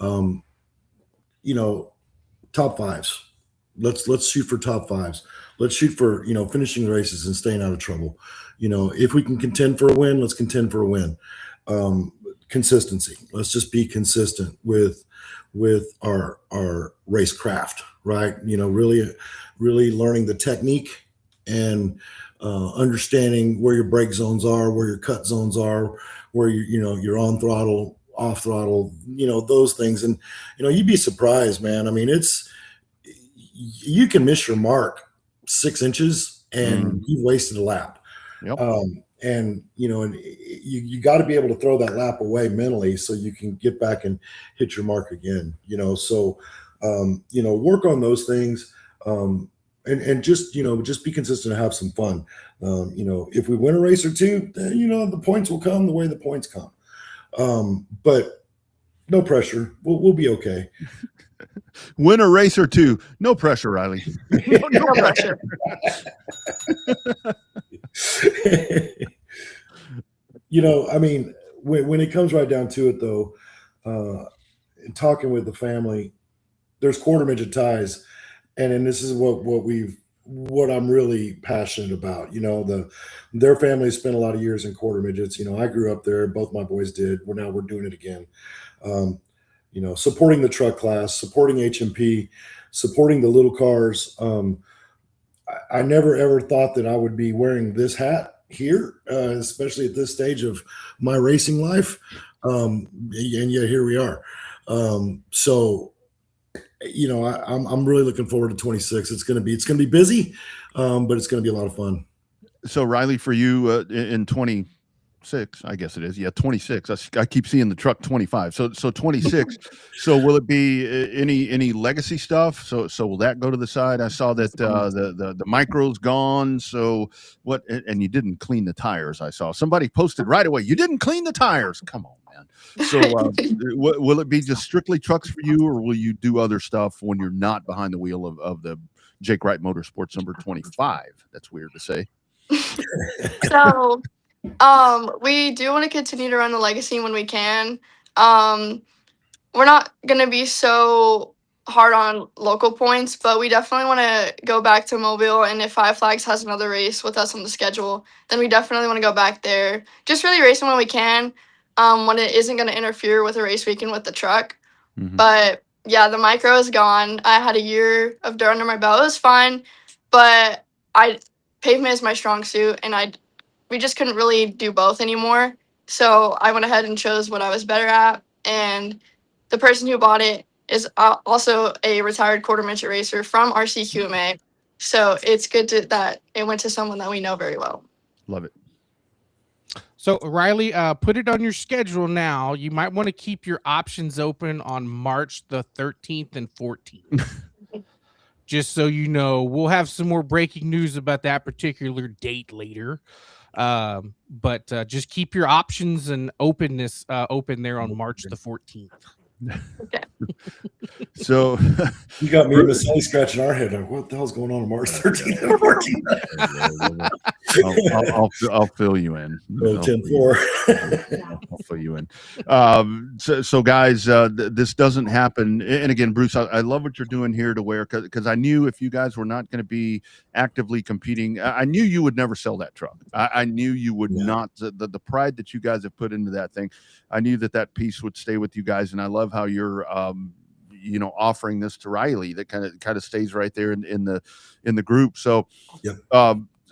You know, top fives. Let's shoot for top fives. Let's shoot for, you know, finishing races and staying out of trouble. You know, if we can contend for a win, let's contend for a win. Consistency. Let's just be consistent with our race craft, right? You know, really learning the technique and understanding where your brake zones are, where your cut zones are, where you're on throttle, off throttle, you know, those things. And, you know, you'd be surprised, man. I mean, you can miss your mark 6 inches and you've wasted a lap. Yep. And, you know, and you got to be able to throw that lap away mentally so you can get back and hit your mark again, you know? So, you know, work on those things. And just, you know, just be consistent and have some fun. You know, if we win a race or two, then, you know, the points will come the way the points come. But no pressure. We'll be okay. Win a race or two. No pressure, Riley. No pressure. You know, I mean, when it comes right down to it, though, talking with the family, there's quarter midget ties. And this is what I'm really passionate about. You know, their family spent a lot of years in quarter midgets. You know, I grew up there. Both my boys did. We're doing it again. You know, supporting the truck class, supporting HMP, supporting the little cars. I never ever thought that I would be wearing this hat here, especially at this stage of my racing life. And yet here we are. So, you know, I'm really looking forward to 26. It's going to be busy, but it's going to be a lot of fun. So Riley, for you in 26, I guess it is. Yeah, 26. I keep seeing the truck 25. So 26. So will it be any legacy stuff? So will that go to the side? I saw that the micro's gone. So what? And you didn't clean the tires. I saw somebody posted right away. You didn't clean the tires. Come on, man. So will it be just strictly trucks for you, or will you do other stuff when you're not behind the wheel of the Jake Wright Motorsports number 25? That's weird to say. So we do want to continue to run the legacy when we can. We're not going to be so hard on local points, but we definitely want to go back to Mobile. And if Five Flags has another race with us on the schedule, then we definitely want to go back there. Just really racing when we can, when it isn't going to interfere with a race weekend with the truck. Mm-hmm. But yeah, the micro is gone. I had a year of dirt under my belt. It was fine, but pavement is my strong suit, and we just couldn't really do both anymore. So I went ahead and chose what I was better at. And the person who bought it is also a retired quarter midget racer from RCQMA. So it's good that it went to someone that we know very well. Love it. So Riley, put it on your schedule now. You might want to keep your options open on March the 13th and 14th. Just so you know, we'll have some more breaking news about that particular date later. But just keep your options and openness open there on March the 14th. Okay. So You got me and Miss Sally scratching our head. Like, what the hell's going on March 13th and 14th? I'll fill you in. Oh, 10-4. I'll fill you in. So guys, this doesn't happen. And again, Bruce, I love what you're doing here to where, because I knew if you guys were not going to be actively competing, I knew you would never sell that truck. I knew you would not. The pride that you guys have put into that thing, I knew that piece would stay with you guys. And I love how you're, you know, offering this to Riley. That kind of stays right there in the group. So,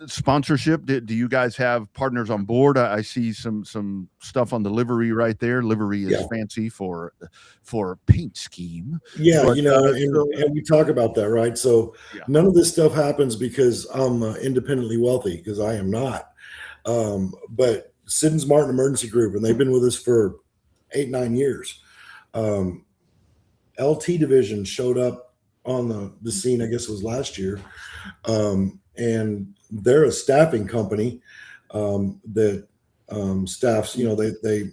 sponsorship. Do you guys have partners on board? I see some stuff on the livery right there. Livery is fancy for paint scheme. Yeah, but, you know, and we talk about that, right? So none of this stuff happens because I'm independently wealthy, because I am not. But Siddons Martin Emergency Group, and they've been with us for 8-9 years. LT Division showed up on the scene, I guess it was last year. And they're a staffing company that staffs, they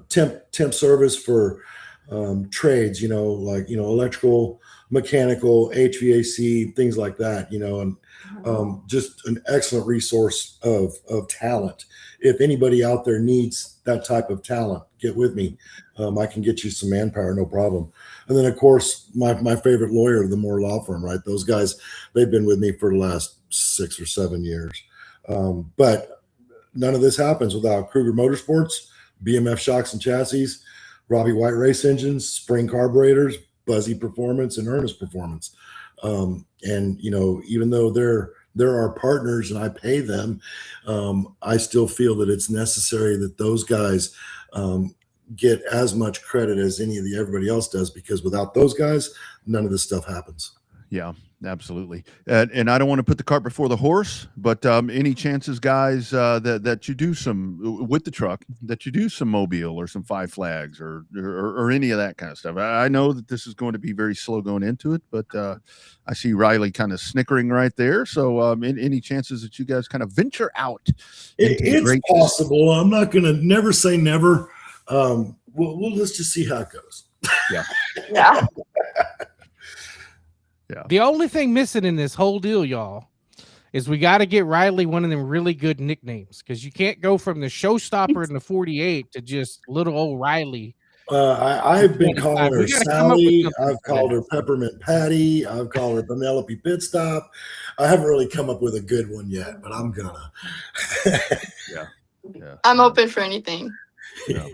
temp service for trades, like, electrical, mechanical, HVAC, things like that, and just an excellent resource of talent. If anybody out there needs that type of talent, get with me. I can get you some manpower, no problem. And then, of course, my favorite lawyer, the Moore Law Firm, right? Those guys, they've been with me for the last 6 or 7 years. But none of this happens without Kruger Motorsports, BMF Shocks and Chassis, Robbie White Race Engines, Spring Carburetors, Buzzy Performance, and Ernest Performance. And, even though they're our partners and I pay them, I still feel that it's necessary that those guys get as much credit as everybody else does, because without those guys, none of this stuff happens. Yeah, absolutely. And I don't want to put the cart before the horse, but any chances, guys, that you do some with the truck, that you do some mobile or some Five Flags or any of that kind of stuff? I know that this is going to be very slow going into it, but I see Riley kind of snickering right there. So any chances that you guys kind of venture out? It's possible. I'm not going to never say never. Let's just see how it goes. Yeah. Yeah. Yeah. The only thing missing in this whole deal, y'all, is we got to get Riley one of them really good nicknames, because you can't go from the showstopper in the 48 to just little old Riley. I've been calling her Sally. I've called her Peppermint Patty. I've called her Penelope Pit Stop. I haven't really come up with a good one yet, but I'm gonna. Yeah. I'm open for anything. Yeah.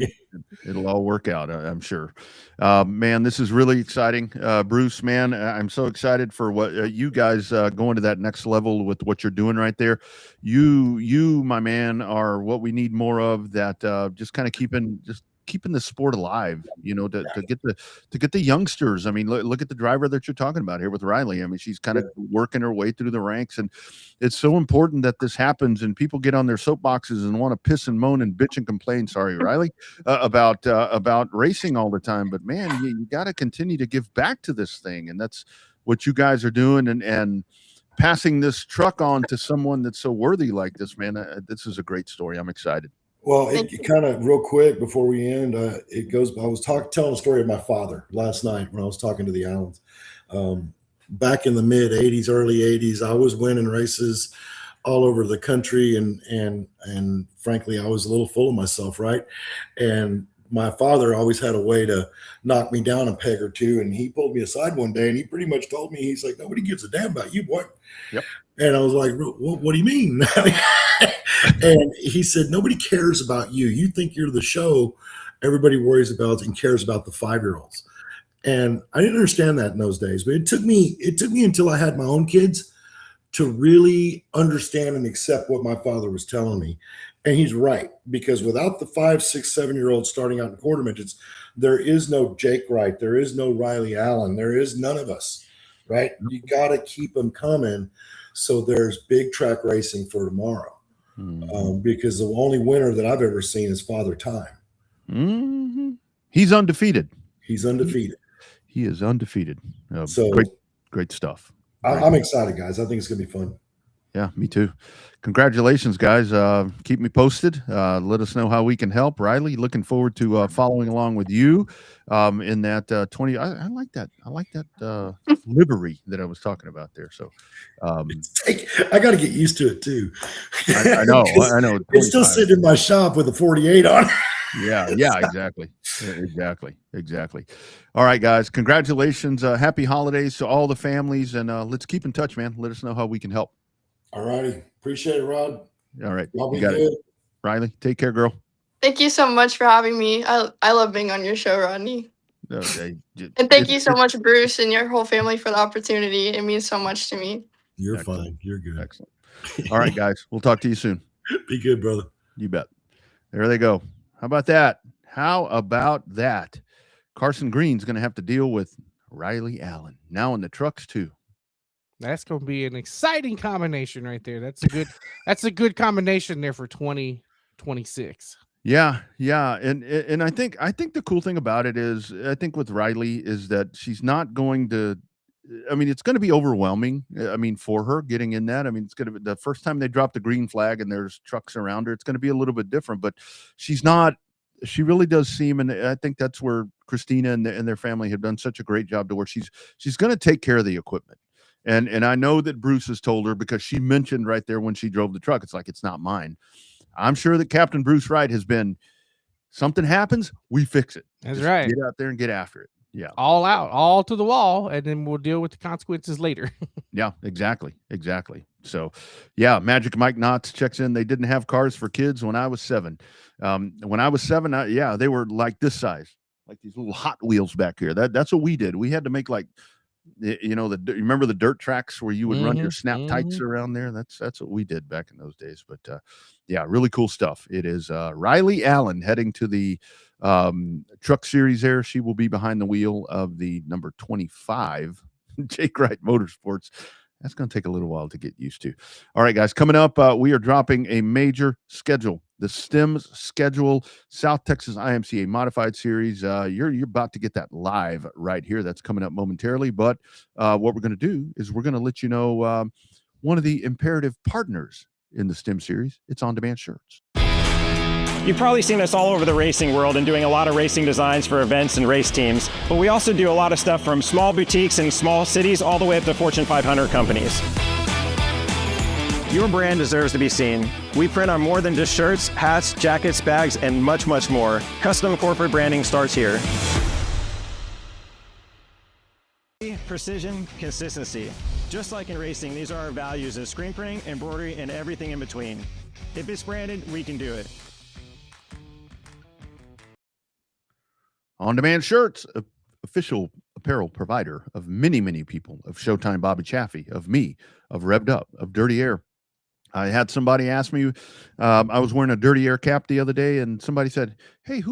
It'll all work out, I'm sure. Man, this is really exciting. Bruce, man, I'm so excited for what you guys going to that next level with what you're doing right there. You, my man, are what we need more of, that just kind of keeping the sport alive, to get the youngsters. I mean, look at the driver that you're talking about here with Riley. I mean, she's kind of working her way through the ranks, and it's so important that this happens, and people get on their soapboxes and want to piss and moan and bitch and complain. Sorry, Riley, about racing all the time. But man, you got to continue to give back to this thing. And that's what you guys are doing, and passing this truck on to someone that's so worthy like this, man. This is a great story. I'm excited. Well, it kind of real quick before we end, it goes. I was telling a story of my father last night when I was talking to the Allens. Back in the mid '80s, early '80s, I was winning races all over the country, and frankly, I was a little full of myself, right? And my father always had a way to knock me down a peg or two, and he pulled me aside one day, and he pretty much told me, he's like, "Nobody gives a damn about you, boy." Yep. And I was like, "What do you mean?" And he said, "Nobody cares about you. You think you're the show everybody worries about and cares about the 5-year-olds." And I didn't understand that in those days, but it took me until I had my own kids to really understand and accept what my father was telling me. And he's right, because without the 5, 6, 7-year-olds starting out in quarter midgets, there is no Jake Wright, there is no Riley Allen, there is none of us, right? You got to keep them coming. So there's big track racing for tomorrow. Mm-hmm. Because the only winner that I've ever seen is Father Time. Mm-hmm. He's undefeated. He's undefeated. He is undefeated. So great stuff. I'm excited, guys. I think it's going to be fun. Yeah, me too. Congratulations, guys. Keep me posted. Let us know how we can help. Riley, looking forward to following along with you in that 20. I like that. I like that livery that I was talking about there. So I got to get used to it too. I know. It's still sitting in my shop with a 48 on it. Yeah, exactly. All right, guys. Congratulations. Happy holidays to all the families, and let's keep in touch, man. Let us know how we can help. All righty. Appreciate it, Rod. All right. Y'all be You got good. it. Riley, take care, girl. Thank you so much for having me. I love being on your show, Rodney. And thank you so much, Bruce, and your whole family for the opportunity. It means so much to me. You're Excellent. fine. You're good. Excellent. All right, guys. We'll talk to you soon. Be good, brother. You bet. There they go. How about that? Carson Green's going to have to deal with Riley Allen now in the trucks too. That's going to be an exciting combination right there. That's a good combination there for 2026. Yeah, yeah, and I think the cool thing about it is I think with Riley is that she's not going to. I mean, it's going to be overwhelming. I mean, for her getting in that. I mean, it's going to be the first time they drop the green flag and there's trucks around her. It's going to be a little bit different, but she's not. She really does seem, and I think that's where Christina and their family have done such a great job to where she's going to take care of the equipment. And I know that Bruce has told her because she mentioned right there when she drove the truck, it's like it's not mine. I'm sure that Captain Bruce Wright has been something happens, we fix it. That's Just right. get out there and get after it. Yeah. All out, all to the wall, and then we'll deal with the consequences later. Yeah, exactly. Exactly. So, yeah, Magic Mike Knotts checks in. They didn't have cars for kids when I was 7. When I was 7, yeah, they were like this size, like these little Hot Wheels back here. That's what we did. We had to make like, you remember the dirt tracks where you would run your snap tights around there? That's what we did back in those days. But yeah, really cool stuff. It is Riley Allen heading to the truck series there. She will be behind the wheel of the number 25 Jake Wright Motorsports. That's going to take a little while to get used to. All right, guys, coming up, we are dropping a major schedule. The STEMS schedule, South Texas IMCA Modified Series. You're about to get that live right here. That's coming up momentarily. But what we're going to do is we're going to let you know one of the imperative partners in the STEM series. It's On Demand Shirts. You've probably seen us all over the racing world and doing a lot of racing designs for events and race teams, but we also do a lot of stuff from small boutiques in small cities all the way up to Fortune 500 companies. Your brand deserves to be seen. We print on more than just shirts, hats, jackets, bags, and much, much more. Custom corporate branding starts here. Precision, consistency. Just like in racing, these are our values in screen printing, embroidery, and everything in between. If it's branded, we can do it. On Demand Shirts, official apparel provider of many, many people, of Showtime Bobby Chaffee, of me, of Revved Up, of Dirty Air. I had somebody ask me, I was wearing a Dirty Air cap the other day, and somebody said, "Hey,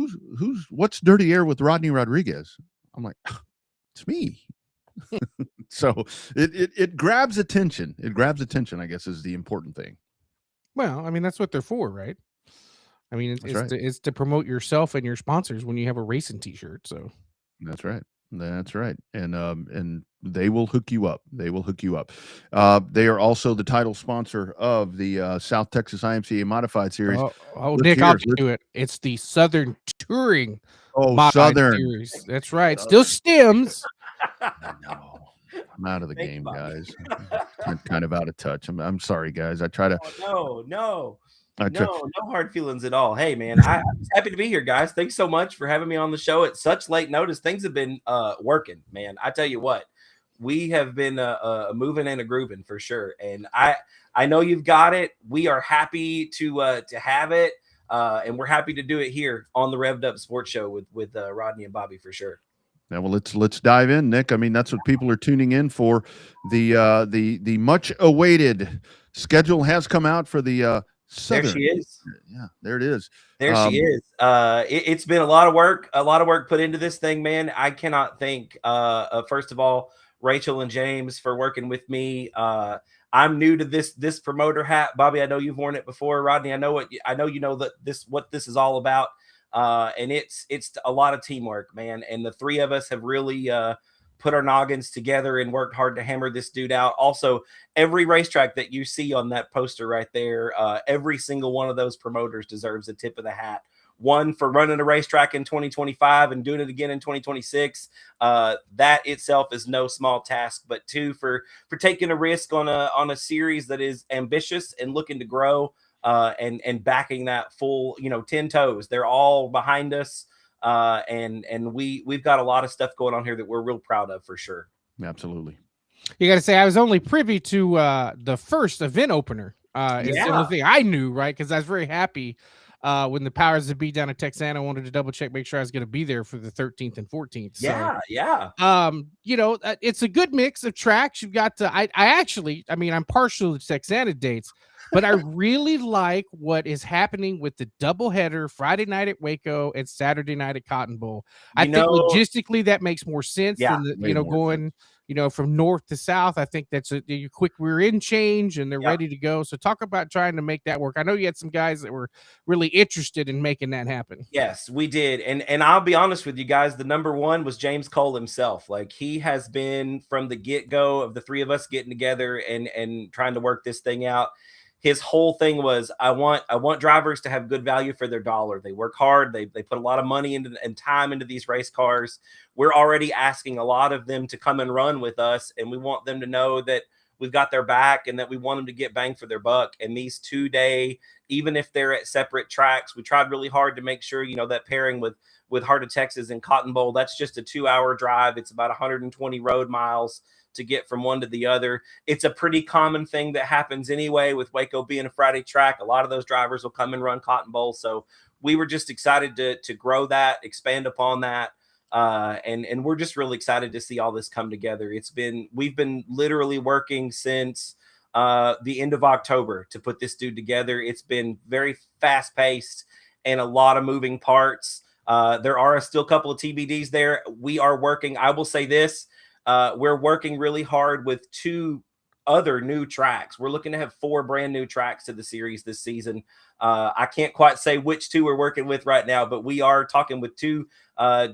what's Dirty Air with Rodney Rodriguez?" I'm like, it's me. So it grabs attention. It grabs attention, I guess, is the important thing. Well, I mean, that's what they're for, right? I mean, Right. it's to promote yourself and your sponsors when you have a racing T-shirt. So That's right. That's right. And they will hook you up. They will hook you up. They are also the title sponsor of the South Texas IMCA Modified Series. Nick, I'll do it. It's the Southern Touring Modified Southern Series. That's right. Still stems. No, I'm out of the game, guys. I'm kind of out of touch. I'm sorry, guys. I try to. Oh, no. No hard feelings at all. Hey, man, I'm just happy to be here, guys. Thanks so much for having me on the show at such late notice. Things have been working, man. I tell you what, we have been moving and a grooving for sure. And I know you've got it. We are happy to have it, and we're happy to do it here on the Revved Up Sports Show with Rodney and Bobby for sure. Now, well, let's dive in, Nick. I mean, that's what people are tuning in for. The much awaited schedule has come out for the. Southern. There she is. Yeah, there it is. There she is. It's been a lot of work put into this thing, man. I cannot thank, first of all, Rachel and James for working with me. I'm new to this promoter hat, Bobby. I know you've worn it before, Rodney. I know you know what this is all about. And it's a lot of teamwork, man. And the three of us have really put our noggins together and worked hard to hammer this dude out. Also, every racetrack that you see on that poster right there, every single one of those promoters deserves a tip of the hat. One, for running a racetrack in 2025 and doing it again in 2026. That itself is no small task. But two, for taking a risk on a series that is ambitious and looking to grow, and backing that full, 10 toes. They're all behind us. And we've got a lot of stuff going on here that we're real proud of for sure. Absolutely. You got to say, I was only privy to the first event opener. It's the only thing I knew, right? Because I was very happy when the powers that be down at Texana wanted to double check, make sure I was going to be there for the 13th and 14th. So, it's a good mix of tracks. You've got to, I'm partial to Texana dates, but I really like what is happening with the doubleheader Friday night at Waco and Saturday night at Cotton Bowl. I think logistically that makes more sense than going from north to south. I think that's a quick rear end change, and they're Yeah. ready to go. So talk about trying to make that work. I know you had some guys that were really interested in making that happen. Yes, we did. And I'll be honest with you guys, the number one was James Cole himself. Like, he has been from the get-go of the three of us getting together and trying to work this thing out. His whole thing was, I want drivers to have good value for their dollar. They work hard, they put a lot of money and time into these race cars. We're already asking a lot of them to come and run with us, and we want them to know that we've got their back and that we want them to get bang for their buck. And these 2-day, even if they're at separate tracks, we tried really hard to make sure, that pairing with Heart of Texas and Cotton Bowl, that's just a 2-hour drive. It's about 120 road miles to get from one to the other. It's a pretty common thing that happens anyway, with Waco being a Friday track. A lot of those drivers will come and run Cotton Bowl. So we were just excited to grow that, expand upon that. And we're just really excited to see all this come together. We've been literally working since the end of October to put this dude together. It's been very fast paced and a lot of moving parts. There are still a couple of TBDs there. We are working. I will say this, we're working really hard with 2 other new tracks. We're looking to have 4 brand new tracks to the series this season. I can't quite say which 2 we're working with right now, but we are talking with 2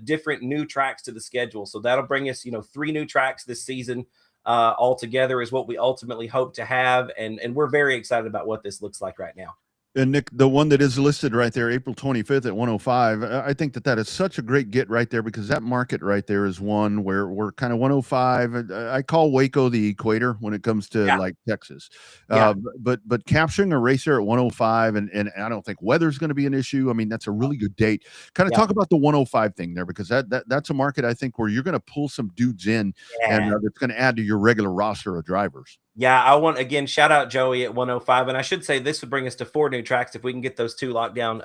different new tracks to the schedule. So that'll bring us, 3 new tracks this season altogether is what we ultimately hope to have. And we're very excited about what this looks like right now. And Nick, the one that is listed right there, April 25th at 105, I think that is such a great get right there, because that market right there is one where we're kind of 105. I call Waco the equator when it comes to like Texas. But capturing a racer at 105, and I don't think weather's going to be an issue. I mean, that's a really good date. Kind of talk about the 105 thing there, because that's a market, I think, where you're going to pull some dudes in, and it's going to add to your regular roster of drivers. Yeah, I want, again, shout out Joey at 105. And I should say this would bring us to 4 new tracks if we can get those 2 locked down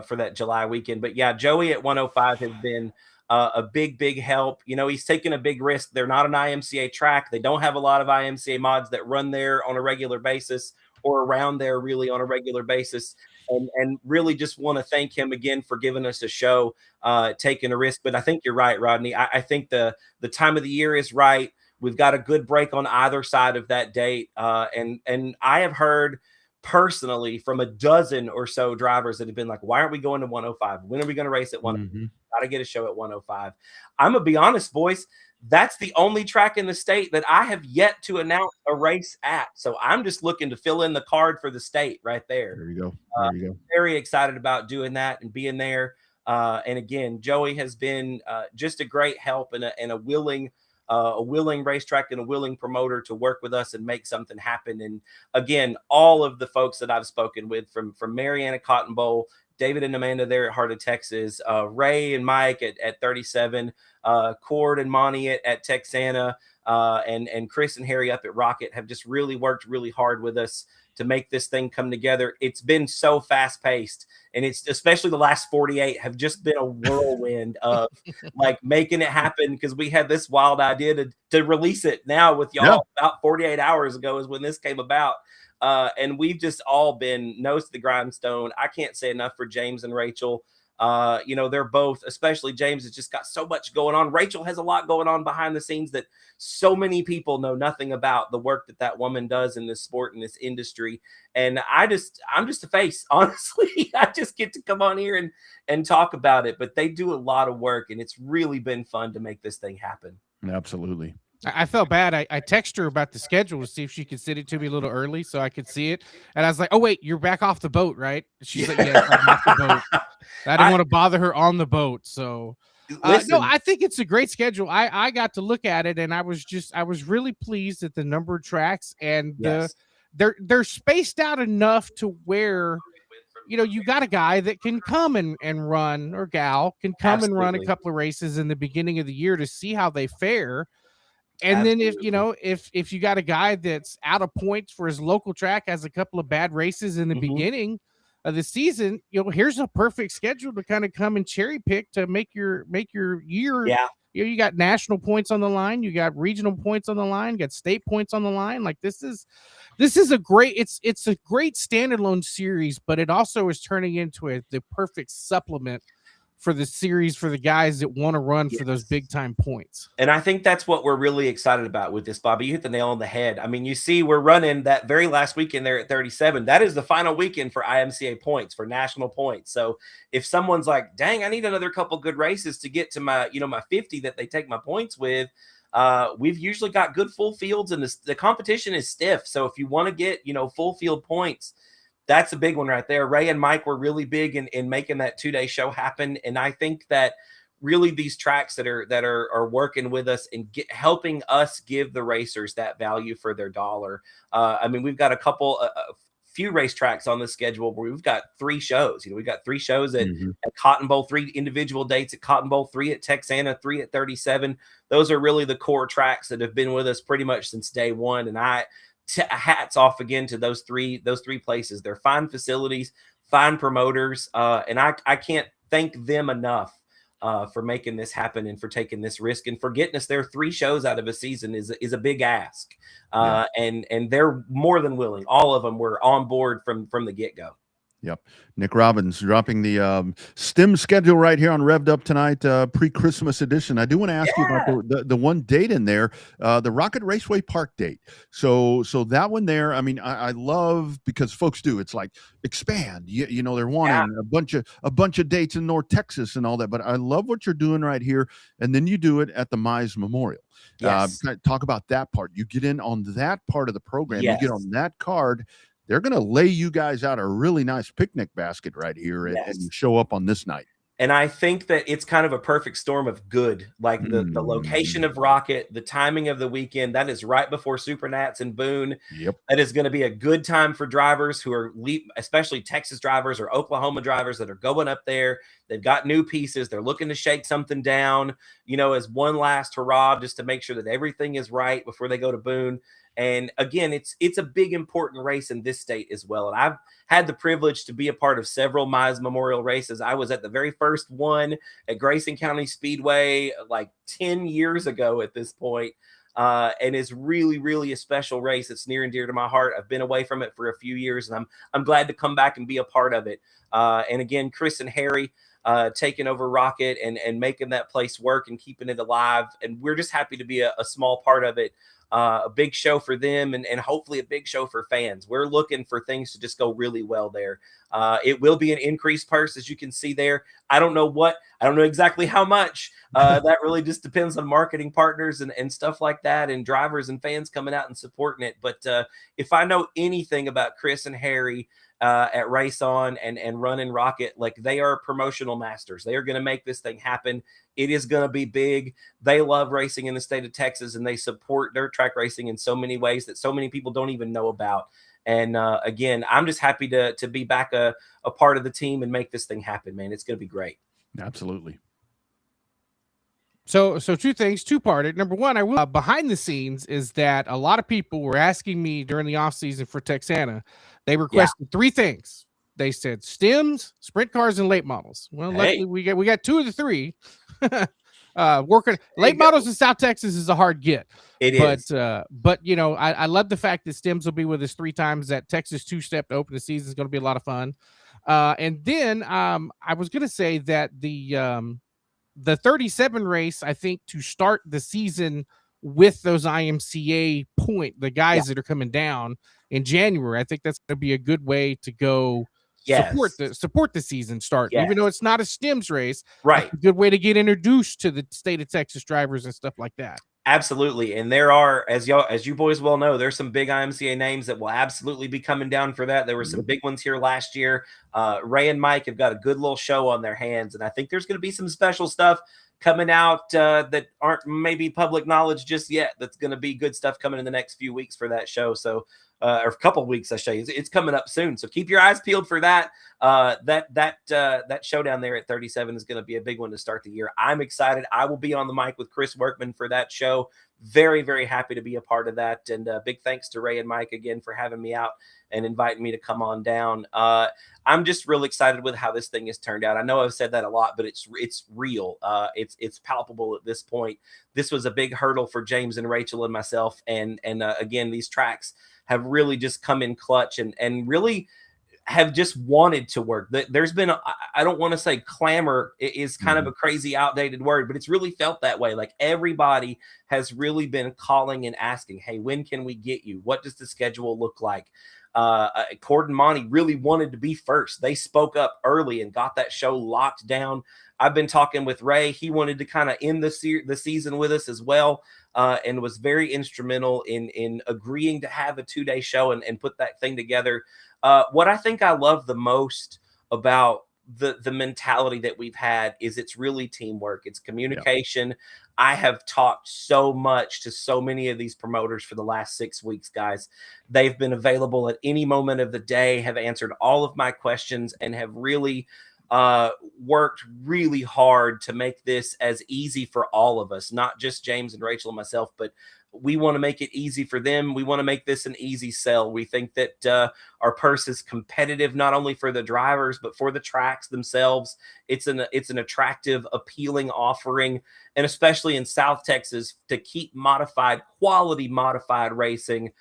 for that July weekend. But yeah, Joey at 105 has been a big help. He's taken a big risk. They're not an IMCA track. They don't have a lot of IMCA mods that run there on a regular basis, or around there really on a regular basis. And really just want to thank him again for giving us a show, taking a risk. But I think you're right, Rodney. I think the time of the year is right. We've got a good break on either side of that date. And I have heard personally from a dozen or so drivers that have been like, why aren't we going to 105? When are we going to race at 105? Got to get a show at 105. I'm going to be honest, boys. That's the only track in the state that I have yet to announce a race at. So I'm just looking to fill in the card for the state right there. There you go. There you go. Very excited about doing that and being there. And again, Joey has been just a great help and a willing racetrack and a willing promoter to work with us and make something happen. And again, all of the folks that I've spoken with from Marianna Cotton Bowl, David and Amanda there at Heart of Texas, Ray and Mike at 37, Cord and Monty at Texana, and Chris and Harry up at Rocket have just really worked really hard with us to make this thing come together. It's been so fast paced, and it's especially the last 48 have just been a whirlwind of like making it happen, because we had this wild idea to release it now with y'all about 48 hours ago is when this came about. And we've just all been nose to the grindstone. I can't say enough for James and Rachel. They're both, especially James, has just got so much going on. Rachel has a lot going on behind the scenes that so many people know nothing about, the work that woman does in this sport, in this industry. And I'm just a face, honestly. I just get to come on here and talk about it, but they do a lot of work, and it's really been fun to make this thing happen. Absolutely. I felt bad. I texted her about the schedule to see if she could send it to me a little early so I could see it. And I was like, oh, wait, you're back off the boat, right? She's like, yes, I'm off the boat. I didn't want to bother her on the boat. So, no, I think it's a great schedule. I got to look at it, and I was really pleased at the number of tracks, and they're spaced out enough to where, you got a guy that can come and run, or gal can come and run a couple of races in the beginning of the year to see how they fare. And then if you got a guy that's out of points for his local track, has a couple of bad races in the beginning of the season, here's a perfect schedule to kind of come and cherry pick to make your year. Yeah. You got national points on the line, you got regional points on the line, you got state points on the line. Like this is a great, it's a great standalone series, but it also is turning into the perfect supplement for the series for the guys that want to run for those big time points. And I think that's what we're really excited about with this, Bobby. You hit the nail on the head. I mean, you see, we're running that very last weekend there at 37. That is the final weekend for IMCA points, for national points. So if someone's like, dang, I need another couple good races to get to my, my 50 that they take my points with, we've usually got good full fields, and the competition is stiff. So if you want to get, full field points, that's a big one right there. Ray and Mike were really big in making that 2-day show happen. And I think that really these tracks that are working with us and helping us give the racers that value for their dollar. I mean, we've got a few racetracks on the schedule where we've got 3 shows. We've got 3 shows at Cotton Bowl, 3 individual dates at Cotton Bowl, 3 at Texana, 3 at 37. Those are really the core tracks that have been with us pretty much since day one. And hats off again to those three places. They're fine facilities, fine promoters, and I can't thank them enough for making this happen and for taking this risk and for getting us there. 3 shows out of a season is a big ask, and they're more than willing. All of them were on board from the get-go. Yep. Nick Robbins dropping the STEM schedule right here on Revved Up tonight, pre-Christmas edition. I do want to ask you about the one date in there, the Rocket Raceway Park date. So that one there, I mean, I love, because folks do, it's like expand, they're wanting a bunch of dates in North Texas and all that, but I love what you're doing right here. And then you do it at the Mize Memorial. Talk about that part. You get in on that part of the program, you get on that card. They're going to lay you guys out a really nice picnic basket right here and you show up on this night. And I think that it's kind of a perfect storm of good, like the location of Rocket, the timing of the weekend. That is right before Supernats in Boone. Yep. That is going to be a good time for drivers who are, especially Texas drivers or Oklahoma drivers that are going up there. They've got new pieces. They're looking to shake something down, as one last hurrah, just to make sure that everything is right before they go to Boone. And again, it's a big, important race in this state as well. And I've had the privilege to be a part of several Mize Memorial races. I was at the very first one at Grayson County Speedway like 10 years ago at this point. And it's really, really a special race. It's near and dear to my heart. I've been away from it for a few years, and I'm glad to come back and be a part of it. And again, Chris and Harry taking over Rocket and making that place work and keeping it alive. And we're just happy to be a small part of it. A big show for them and hopefully a big show for fans. We're looking for things to just go really well there. It will be an increased purse, as you can see there. I don't know exactly how much. That really just depends on marketing partners and stuff like that, and drivers and fans coming out and supporting it. But if I know anything about Chris and Harry at Race On and Running Rocket, like, they are promotional masters. They are going to make this thing happen. It is going to be big. They love racing in the state of Texas, and they support dirt track racing in so many ways that so many people don't even know about. And again, I'm just happy to be back a part of the team and make this thing happen, man. It's going to be great. Absolutely. So 2 things, 2-parted. Number one, I will behind the scenes is that a lot of people were asking me during the off season for Texana. They requested 3 things. They said stems, sprint cars, and late models. Well, luckily we got 2 of the 3. Working late models in South Texas is a hard get. It is. But I love the fact that stems will be with us 3 times. That Texas 2-step to open the season is going to be a lot of fun. And then I was going to say that the 37 race, I think, to start the season with those IMCA the guys that are coming down in January, I think that's going to be a good way to go support the season start. Even though it's not a stems race, right? It's a good way to get introduced to the state of Texas drivers and stuff like that. Absolutely. And there are, as you boys well know, there's some big IMCA names that will absolutely be coming down for that. There were some big ones here last year. Ray and Mike have got a good little show on their hands, and I think there's going to be some special stuff coming out that aren't maybe public knowledge just yet. That's going to be good stuff coming in the next few weeks for that show. So or a couple of weeks, I say it's coming up soon. So keep your eyes peeled for that. That showdown there at 37 is going to be a big one to start the year. I'm excited. I will be on the mic with Chris Workman for that show. Very, very happy to be a part of that. And big thanks to Ray and Mike again for having me out and inviting me to come on down. I'm just real excited with how this thing has turned out. I know I've said that a lot, but it's real. It's palpable at this point. This was a big hurdle for James and Rachel and myself. And again, these tracks have really just come in clutch and really, have just wanted to work. There's been, I don't want to say clamor is kind of a crazy outdated word, but it's really felt that way. Like everybody has really been calling and asking, hey, when can we get you? What does the schedule look like? Cord and Monty really wanted to be first. They spoke up early and got that show locked down. I've been talking with Ray. He wanted to kind of end the season with us as well, and was very instrumental in agreeing to have a 2-day show and put that thing together. What I think I love the most about the mentality that we've had is it's really teamwork. It's communication. Yeah. I have talked so much to so many of these promoters for the last 6 weeks, guys. They've been available at any moment of the day, have answered all of my questions, and have really worked really hard to make this as easy for all of us, not just James and Rachel and myself, but we want to make it easy for them. We want to make this an easy sell. We think that our purse is competitive, not only for the drivers, but for the tracks themselves. It's an attractive, appealing offering, and especially in South Texas, to keep quality modified racing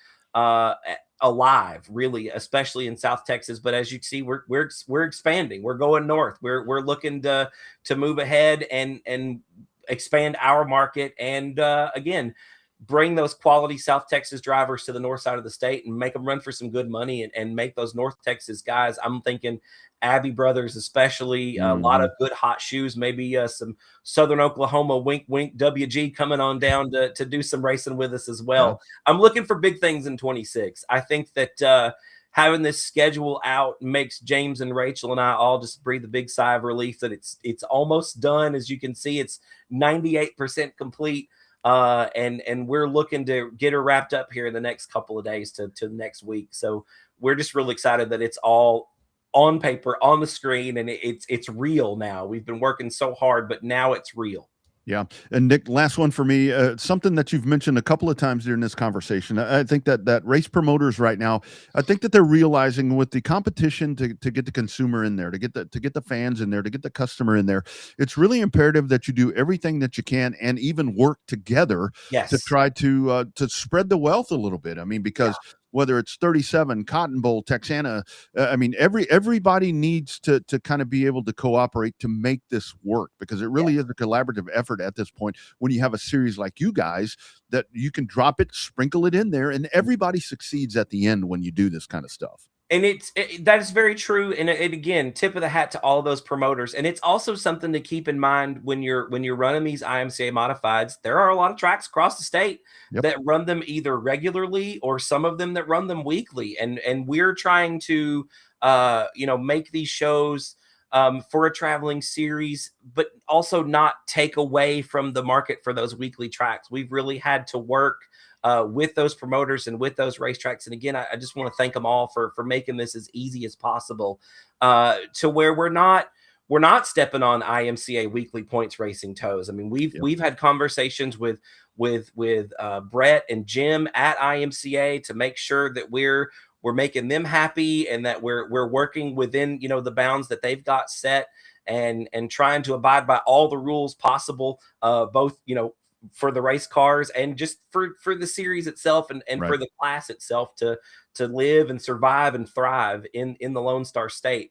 alive, really, especially in South Texas. But as you see, we're expanding. We're going north. We're looking to move ahead and expand our market, and again, bring those quality South Texas drivers to the north side of the state and make them run for some good money, and make those North Texas guys. I'm thinking Abbey Brothers, especially, a lot of good hot shoes, maybe some Southern Oklahoma wink, wink WG coming on down to do some racing with us as well. Yeah. I'm looking for big things in 26. I think that having this schedule out makes James and Rachel and I all just breathe a big sigh of relief that it's almost done. As you can see, it's 98% complete. And we're looking to get her wrapped up here in the next couple of days to next week. So we're just really excited that it's all on paper, on the screen, and it's real now. We've been working so hard, but now it's real. Yeah. And Nick, last one for me, something that you've mentioned a couple of times during this conversation. I think that race promoters right now, I think that they're realizing with the competition to get the consumer in there, to get the fans in there, to get the customer in there, it's really imperative that you do everything that you can and even work together to try to spread the wealth a little bit. I mean, because whether it's 37, Cotton Bowl, Texana, I mean, everybody needs to kind of be able to cooperate to make this work, because it really is a collaborative effort at this point when you have a series like you guys that you can drop it, sprinkle it in there, and everybody succeeds at the end when you do this kind of stuff. And that is very true. And it again, tip of the hat to all those promoters. And it's also something to keep in mind when you're running these IMCA modifieds. There are a lot of tracks across the state that run them either regularly, or some of them that run them weekly. And we're trying to make these shows for a traveling series, but also not take away from the market for those weekly tracks. We've really had to work with those promoters and with those racetracks. And again, I just want to thank them all for making this as easy as possible, to where we're not stepping on IMCA weekly points racing toes. I mean, we've had conversations with Brett and Jim at IMCA to make sure that we're making them happy, and that we're working within, the bounds that they've got set, and trying to abide by all the rules possible, both, for the race cars and just for the series itself, and for the class itself to live and survive and thrive in the Lone Star State.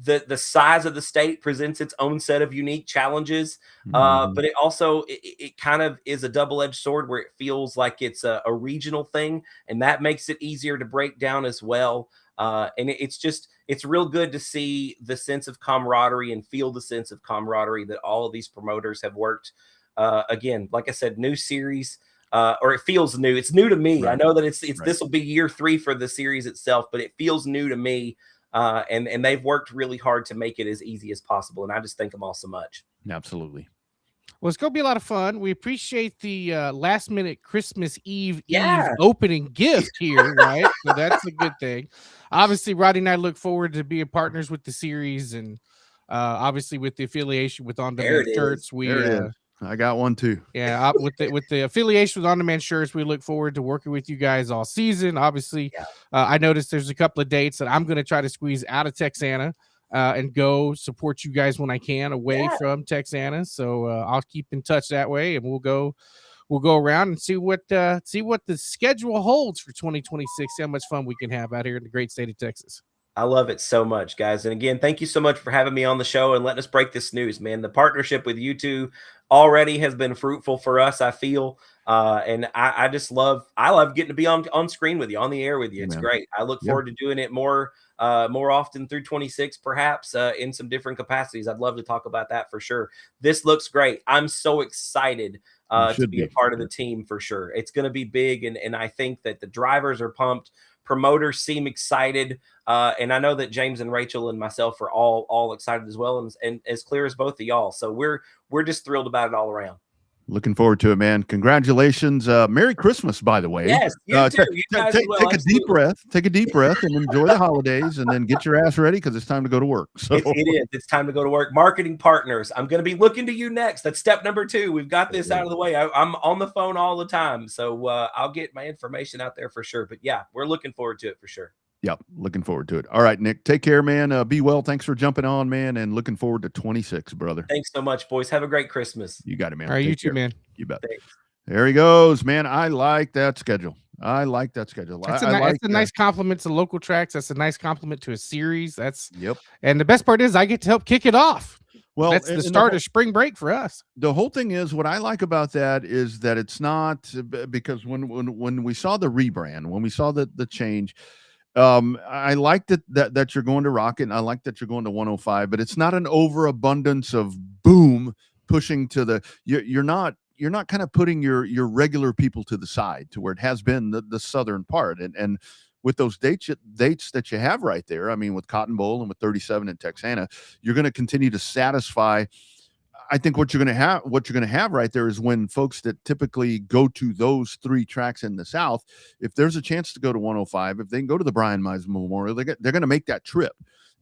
The size of the state presents its own set of unique challenges, but it also it kind of is a double-edged sword, where it feels like it's a regional thing, and that makes it easier to break down as well. And it's real good to see the sense of camaraderie and feel the sense of camaraderie that all of these promoters have worked. Again, like I said, new series, or it feels new. It's new to me. I know that this will be year 3 for the series itself, but it feels new to me. And they've worked really hard to make it as easy as possible. And I just thank them all so much. Absolutely. Well, it's going to be a lot of fun. We appreciate the last minute Christmas Eve opening gift here, right? So that's a good thing. Obviously, Roddy and I look forward to being partners with the series, and obviously with the affiliation with On Demand Shirts. I got one too. Yeah, with the affiliation with On Demand Shirts, we look forward to working with you guys all season. Obviously, I noticed there's a couple of dates that I'm going to try to squeeze out of Texana and go support you guys when I can away from Texana. So I'll keep in touch that way, and we'll go around and see what the schedule holds for 2026. See how much fun we can have out here in the great state of Texas. I love it so much, guys. And again, thank you so much for having me on the show and letting us break this news, man. The partnership with you two already has been fruitful for us, I feel. And I just love getting to be on screen with you, on the air with you. It's great. I look forward to doing it more often through 26, perhaps in some different capacities. I'd love to talk about that for sure. This looks great. I'm so excited to be a part of the team for sure. It's going to be big. And I think that the drivers are pumped. Promoters seem excited. And I know that James and Rachel and myself are all excited as well. And as clear as both of y'all. So we're just thrilled about it all around. Looking forward to it, man. Congratulations. Merry Christmas, by the way. Yes, you too. You guys as well, take a deep breath. Take a deep breath and enjoy the holidays, and then get your ass ready because it's time to go to work. So it is. It's time to go to work. Marketing partners. I'm going to be looking to you next. That's step number 2. We've got this out of the way. I'm on the phone all the time, so I'll get my information out there for sure. But yeah, we're looking forward to it for sure. Yep, looking forward to it. All right, Nick, take care, man. Be well. Thanks for jumping on, man, and looking forward to 26, brother. Thanks so much, boys. Have a great Christmas. You got it, man. All right, you too, man. You bet. Thanks. There he goes, man. I like that schedule. That's a nice compliment to local tracks. That's a nice compliment to a series. Yep. And the best part is I get to help kick it off. Well, that's the start of spring break for us. The whole thing is, what I like about that is that it's not, because when we saw the rebrand, when we saw the change, I like that you're going to Rocket, and I like that you're going to 105, but it's not an overabundance of boom pushing to the. You're not kind of putting your regular people to the side to where it has been the southern part, and with those dates that you have right there, I mean, with Cotton Bowl and with 37 in Texana, you're going to continue to satisfy. I think what you're going to have right there is when folks that typically go to those 3 tracks in the South, if there's a chance to go to 105, if they can go to the Brian Mize Memorial, they're going to make that trip.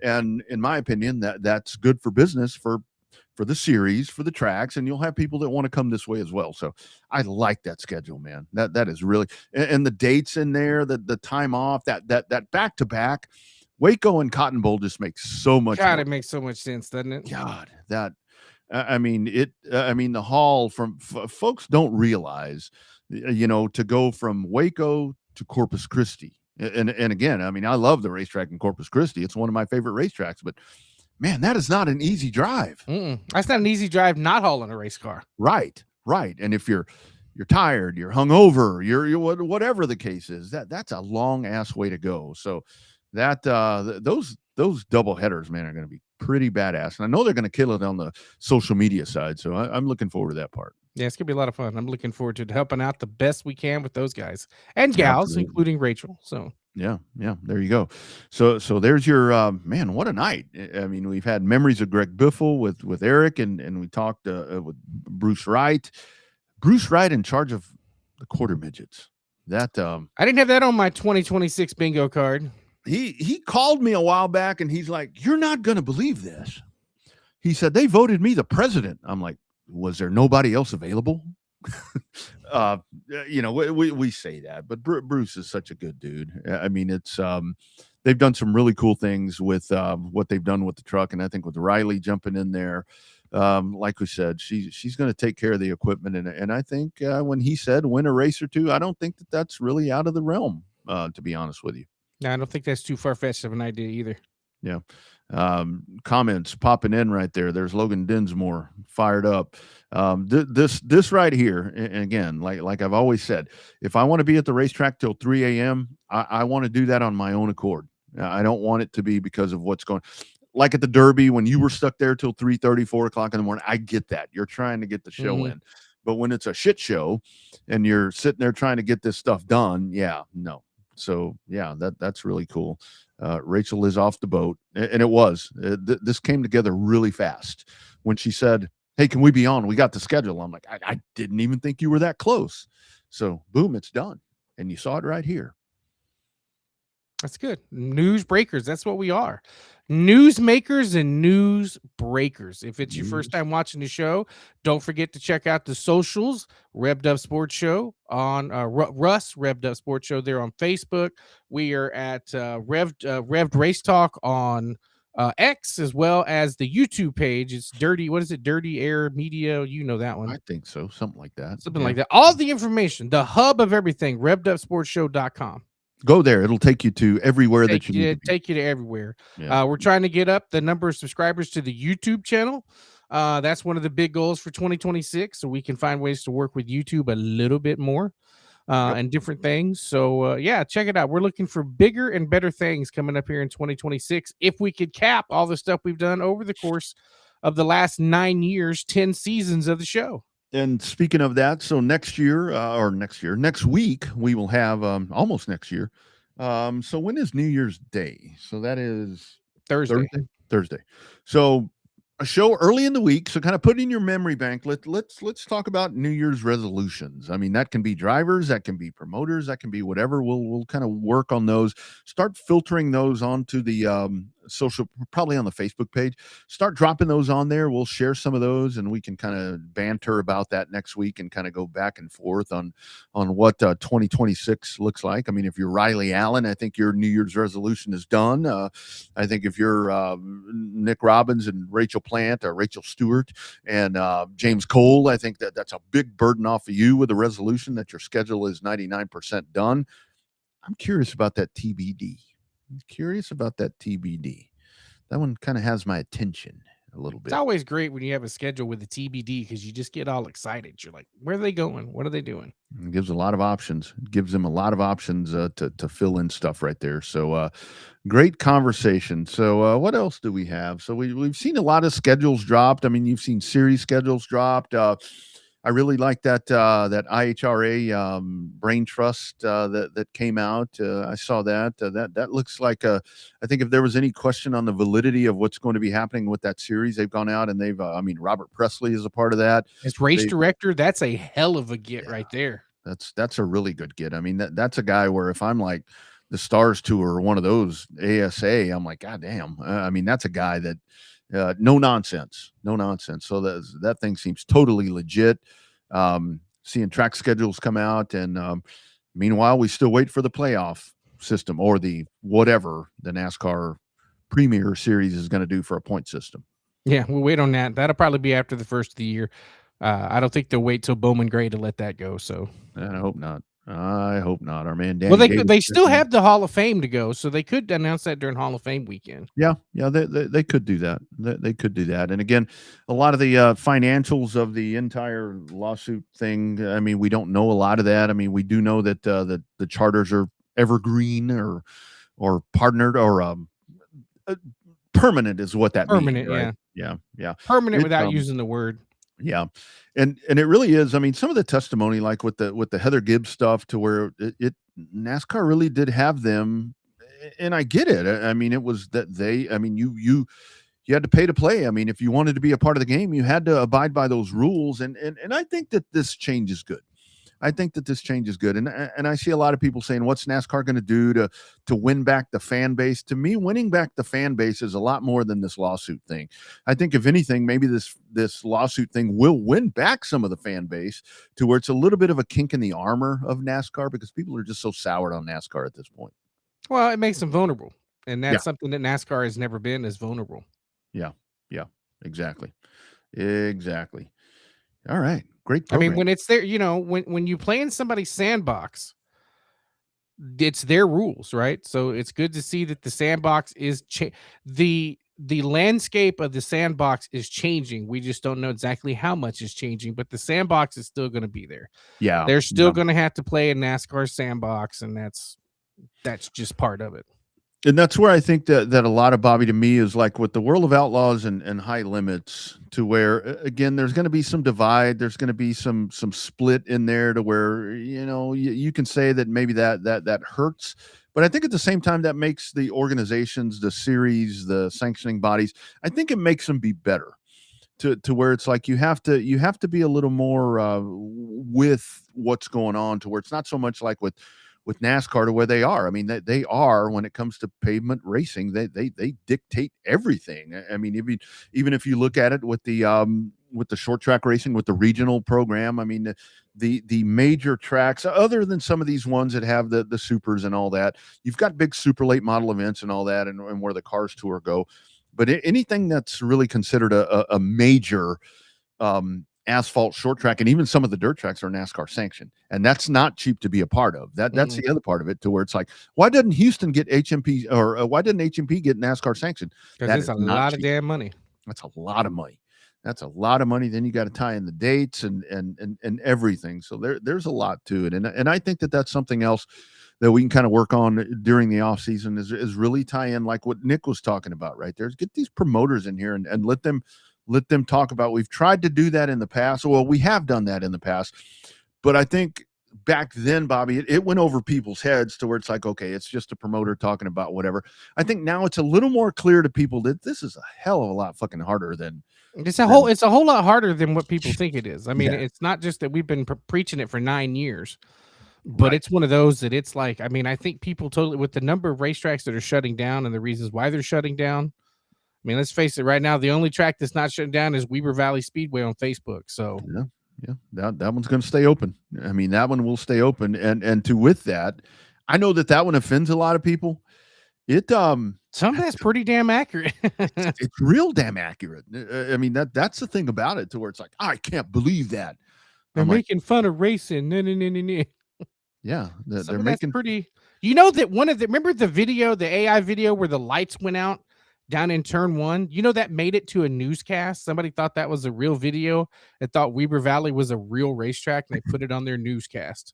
And in my opinion, that's good for business, for the series, for the tracks, and you'll have people that want to come this way as well. So I like that schedule, man. That is really, and the dates in there, the time off, that back to back, Waco and Cotton Bowl just makes so much. God, it makes so much sense, doesn't it? God, that. I mean, the haul from folks don't realize, to go from Waco to Corpus Christi. And again, I mean, I love the racetrack in Corpus Christi. It's one of my favorite racetracks, but man, that is not an easy drive. That's not an easy drive, not hauling a race car. Right. And if you're tired, you're hungover, you're whatever the case is, that's a long ass way to go. So that, those double headers, man, are going to be pretty badass. And I know they're going to kill it on the social media side. So I'm looking forward to that part. Yeah, it's going to be a lot of fun. I'm looking forward to helping out the best we can with those guys and gals, absolutely, including Rachel. So yeah, there you go. So there's your man. What a night! I mean, we've had memories of Greg Biffle with Eric, and we talked with Bruce Wright. Bruce Wright in charge of the quarter midgets. That I didn't have that on my 2026 bingo card. He called me a while back, and he's like, "You're not going to believe this." He said, "They voted me the president." I'm like, "Was there nobody else available?" We say that, but Bruce is such a good dude. I mean, it's they've done some really cool things with what they've done with the truck, and I think with Riley jumping in there, like we said, she's going to take care of the equipment, and I think when he said win a race or two, I don't think that's really out of the realm, to be honest with you. No, I don't think that's too far-fetched of an idea either. Yeah. Comments popping in right there. There's Logan Dinsmore fired up. This right here, and again, like I've always said, if I want to be at the racetrack till 3 a.m., I want to do that on my own accord. I don't want it to be because of what's going, like at the Derby, when you were stuck there till 3:30, 4 o'clock in the morning. I get that. You're trying to get the show in. But when it's a shit show and you're sitting there trying to get this stuff done, no. So yeah, that's really cool. Rachel is off the boat, and it was. This came together really fast when she said, "Hey, can we be on? We got the schedule." I'm like, I didn't even think you were that close. So boom, it's done, and you saw it right here. That's good. News breakers. That's what we are. News makers and news breakers. If it's your first time watching the show, don't forget to check out the socials. Revved Up Sports Show on RUSS, Revved Up Sports Show there on Facebook. We are at Revved Race Talk on X, as well as the YouTube page. It's Dirty. What is it? Dirty Air Media. You know that one. I think so. Something like that. Something like that. All the information, the hub of everything, RevvedUpSportsShow.com. Go there. It'll take you to everywhere that you need to be. Take you to everywhere. Yeah. We're trying to get up the number of subscribers to the YouTube channel. That's one of the big goals for 2026, so we can find ways to work with YouTube a little bit more and different things. So yeah, check it out. We're looking for bigger and better things coming up here in 2026. If we could cap all the stuff we've done over the course of the last 9 years, 10 seasons of the show. And speaking of that, so next week, we will have almost next year. So when is New Year's Day? So that is Thursday. So a show early in the week. So kind of put in your memory bank. Let's talk about New Year's resolutions. I mean, that can be drivers, that can be promoters, that can be whatever. We'll kind of work on those. Start filtering those onto the social, probably on the Facebook page. Start dropping those on there. We'll share some of those, and we can kind of banter about that next week and kind of go back and forth on what 2026 looks like. I mean, if you're Riley Allen, I think your New Year's resolution is done. I think if you're Nick Robbins and Rachel Plant or Rachel Stewart and James Cole, I think that's a big burden off of you with a resolution that your schedule is 99% done. I'm curious about that TBD. That one kind of has my attention a little bit. It's always great when you have a schedule with a TBD because you just get all excited. You're like, where are they going? What are they doing? It gives a lot of options. It gives them a lot of options to fill in stuff right there. So great conversation. So what else do we have? So we've seen a lot of schedules dropped. I mean, you've seen series schedules dropped. I really like that IHRA brain trust that came out. I saw that. That looks like I think if there was any question on the validity of what's going to be happening with that series, they've gone out and they've. I mean, Robert Presley is a part of that. As race director, that's a hell of a get right there. That's a really good get. I mean, that's a guy where if I'm like the Stars Tour or one of those ASA, I'm like, God damn. I mean, that's a guy that. No nonsense. So that thing seems totally legit. Seeing track schedules come out, and meanwhile, we still wait for the playoff system or the whatever the NASCAR Premier Series is going to do for a point system. Yeah, we'll wait on that. That'll probably be after the first of the year. I don't think they'll wait till Bowman Gray to let that go. So I hope not. Our man Danny. Well, they still have the Hall of Fame to go, so they could announce that during Hall of Fame weekend. Yeah, they could do that. They could do that. And again, a lot of the financials of the entire lawsuit thing. I mean, we don't know a lot of that. I mean, we do know that the charters are evergreen or partnered or permanent is what that permanent, means. Right? Yeah. Permanent without using the word. Yeah. And it really is. I mean, some of the testimony, like with the Heather Gibbs stuff, to where it NASCAR really did have them, and I get it. I mean, it was that you had to pay to play. I mean, if you wanted to be a part of the game, you had to abide by those rules. And I think that this change is good. And I see a lot of people saying, what's NASCAR going to do to win back the fan base? To me, winning back the fan base is a lot more than this lawsuit thing. I think if anything, maybe this lawsuit thing will win back some of the fan base to where it's a little bit of a kink in the armor of NASCAR, because people are just so soured on NASCAR at this point. Well, it makes them vulnerable. And that's something that NASCAR has never been, as vulnerable. Yeah, exactly. All right. Great program. I mean, when it's there, when you play in somebody's sandbox, it's their rules, right? So it's good to see that the sandbox is the landscape of the sandbox is changing. We just don't know exactly how much is changing, but the sandbox is still going to be there. Yeah, they're still going to have to play in NASCAR sandbox, and that's just part of it. And that's where I think that a lot of Bobby, to me, is like with the World of Outlaws and High Limits, to where, again, there's going to be some divide. There's going to be some split in there to where, you can say that maybe that hurts. But I think at the same time, that makes the organizations, the series, the sanctioning bodies, I think it makes them be better to where it's like you have to be a little more with what's going on, to where it's not so much like with NASCAR to where they are. I mean, they are, when it comes to pavement racing, they dictate everything. I mean, even if you look at it with the short track racing, with the regional program, I mean, the major tracks, other than some of these ones that have the supers and all that, you've got big super late model events and all that, and where the Cars Tour go. But anything that's really considered a major asphalt short track, and even some of the dirt tracks are NASCAR sanctioned, and that's not cheap to be a part of. That's the other part of it, to where it's like, why doesn't Houston get HMP, or why didn't HMP get NASCAR sanctioned? Because it's a lot of damn money. That's a lot of money. That's a lot of money. Then you got to tie in the dates and everything. So there's a lot to it, and I think that's something else that we can kind of work on during the off season is really tie in, like what Nick was talking about right there. Is get these promoters in here and let them talk about. We've tried to do that in the past. Well, we have done that in the past, but I think back then, Bobby, it went over people's heads to where it's like, okay, it's just a promoter talking about whatever. I think now it's a little more clear to people that this is a hell of a lot fucking harder than it's a whole lot harder than what people think it is. I mean, it's not just that we've been preaching it for 9 years, but it's one of those that it's like, I mean, I think people totally, with the number of racetracks that are shutting down and the reasons why they're shutting down. I mean, let's face it, right now, the only track that's not shutting down is Weber Valley Speedway on Facebook. So yeah, that one's going to stay open. I mean, that one will stay open. And with that, I know that one offends a lot of people. Some of that's pretty damn accurate. It's real damn accurate. I mean, that's the thing about it, to where it's like, I can't believe that they're making fun of racing. Yeah, they're making pretty. You know that remember the video, the AI video where the lights went out down in turn 1? You know that made it to a newscast. Somebody thought that was a real video and thought Weber Valley was a real racetrack, and they put it on their newscast.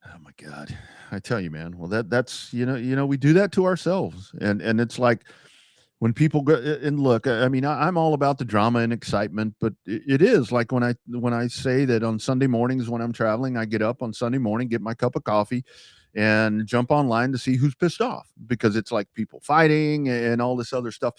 Oh my God. I tell you, man. Well, that's, we do that to ourselves. And it's like when people go and look, I mean, I'm all about the drama and excitement, but it is like when I say that on Sunday mornings when I'm traveling, I get up on Sunday morning, get my cup of coffee and jump online to see who's pissed off, because it's like people fighting and all this other stuff.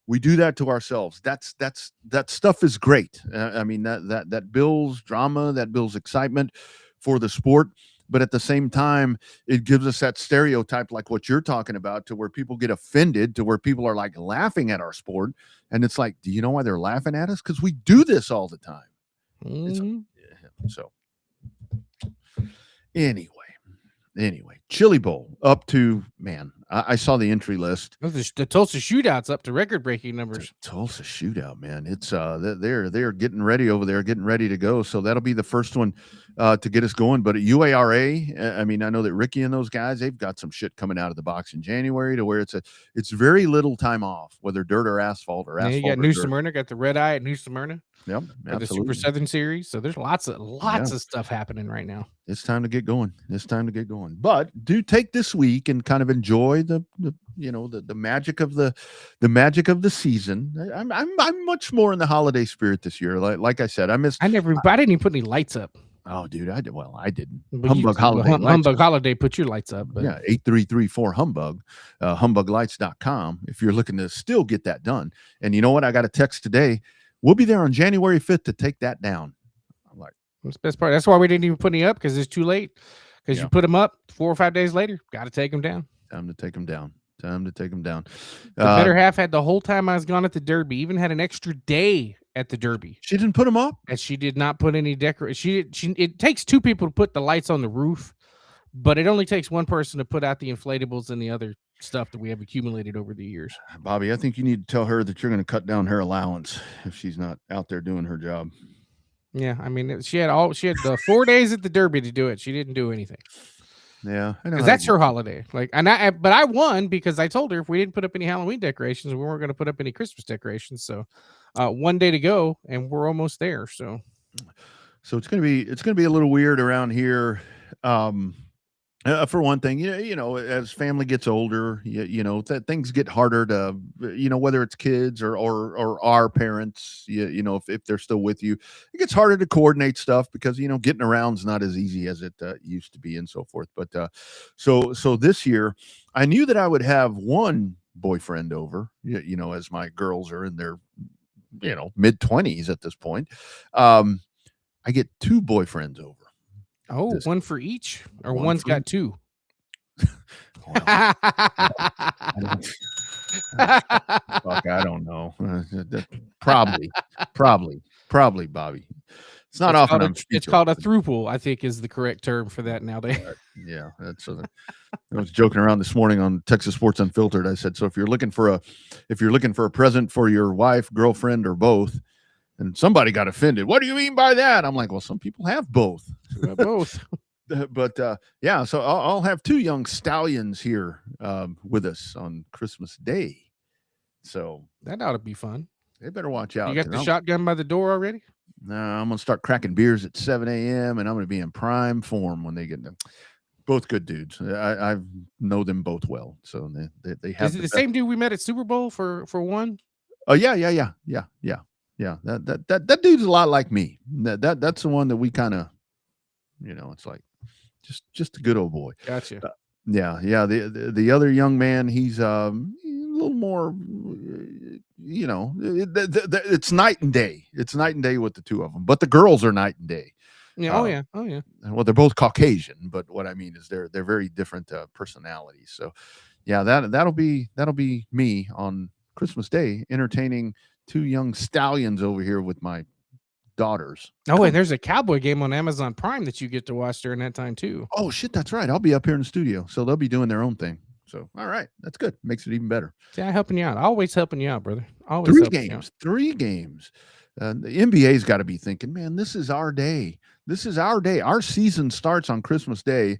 We do that to ourselves. That stuff is great. I mean, that builds drama, that builds excitement for the sport. But at the same time, it gives us that stereotype, like what you're talking about, to where people get offended, to where people are like laughing at our sport. And it's like, do you know why they're laughing at us? Because we do this all the time. So anyway, Chili Bowl up to, man, I saw the entry list. The Tulsa Shootout's up to record-breaking numbers. Tulsa Shootout, man. It's they're getting ready over there, getting ready to go. So that'll be the first one to get us going. But at UARA, I mean, I know that Ricky and those guys, they've got some shit coming out of the box in January, to where it's very little time off, whether dirt or asphalt or asphalt. You got New Smyrna, got the Red Eye at New Smyrna. Yep, the Super Southern Series. So there's lots of stuff happening right now. It's time to get going. But do take this week and kind of enjoy the magic of the season. I'm much more in the holiday spirit this year. Like I said, I didn't even put any lights up. Oh, dude, I didn't. But Humbug Holiday put your lights up. But. Yeah, 8334 Humbug, humbuglights.com. If you're looking to still get that done. And you know what? I got a text today. We'll be there on January 5th to take that down. I'm like, that's the best part. That's why we didn't even put any up, because it's too late. Because you put them up 4 or 5 days later, got to take them down. Time to take them down. The better half had the whole time I was gone at the Derby, even had an extra day at the Derby. She didn't put them up, and she did not put any decoration. It takes 2 people to put the lights on the roof, but it only takes 1 person to put out the inflatables and the other stuff that we have accumulated over the years. Bobby, I think you need to tell her that you're going to cut down her allowance if she's not out there doing her job. Yeah, I mean, she had 4 days at the Derby to do it. She didn't do anything. Yeah, I know. That's her holiday. But I won, because I told her if we didn't put up any Halloween decorations, we weren't going to put up any Christmas decorations. So, 1 day to go, and we're almost there. So it's going to be a little weird around here. For one thing, as family gets older, that things get harder to, whether it's kids or our parents, if they're still with you, it gets harder to coordinate stuff, because, getting around's not as easy as it used to be and so forth. But so this year I knew that I would have one boyfriend over, as my girls are in their, mid-20s at this point. I get 2 boyfriends over. Oh, one for each, or one's got 2. Fuck, I don't know. Probably, Bobby. It's not often. It's called a throuple, I think, is the correct term for that nowadays. Yeah, that's. I was joking around this morning on Texas Sports Unfiltered. I said, so if you're looking for a present for your wife, girlfriend, or both, And somebody got offended. What do you mean by that? I'm like, well, some people have both. Both. But yeah, so I'll have 2 young stallions here with us on Christmas Day. So That ought to be fun. they better watch out. You got the shotgun by the door already? No, I'm going to start cracking beers at 7 a.m. and I'm going to be in prime form when they get them. Both good dudes. I know them both well. So they have. Is it the same dude we met at Super Bowl for one? Oh yeah. That dude's a lot like me. That's the one that we kind of, it's like just a good old boy. Gotcha. Yeah. The other young man, he's a little more, it's night and day. It's night and day with the 2 of them, but the girls are night and day. Yeah. Oh yeah. Well, they're both Caucasian, but what I mean is they're very different personalities. So, yeah, that'll be me on Christmas Day, entertaining 2 young stallions over here with my daughters. Oh, and there's a Cowboy game on Amazon Prime that you get to watch during that time too. Oh shit, that's right. I'll be up here in the studio, so they'll be doing their own thing. So, all right, that's good. Makes it even better. Yeah, helping you out. Always helping you out, brother. Always 3 helping you games. out. 3 games. The NBA's got to be thinking, man, this is our day. This is our day. Our season starts on Christmas Day,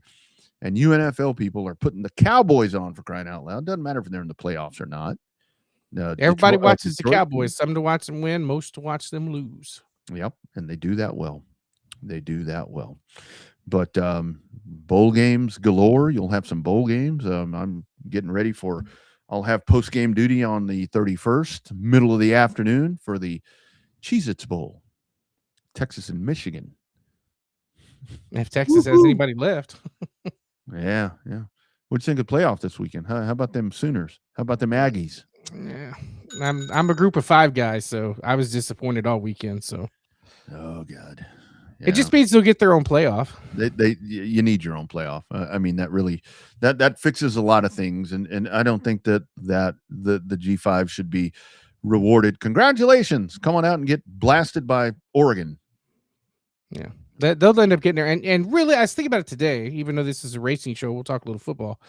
and you NFL people are putting the Cowboys on, for crying out loud. Doesn't matter if they're in the playoffs or not. Everybody watches the Cowboys. Some to watch them win, most to watch them lose. Yep, and they do that well. But bowl games galore. You'll have some bowl games. I'm getting ready for. I'll have post-game duty on the 31st, middle of the afternoon, for the Cheez-Its Bowl, Texas and Michigan. If Texas has anybody left. Yeah. What'd you think of playoff this weekend? How about them Sooners? How about them Aggies? Yeah, I'm a group of 5 guys, so I was disappointed all weekend. So, oh god, it just means they'll get their own playoff. You need your own playoff. I mean, that really that fixes a lot of things, and I don't think that the G5 should be rewarded. Congratulations, come on out and get blasted by Oregon. Yeah. They'll end up getting there. And really, I was thinking about it today, even though this is a racing show, we'll talk a little football,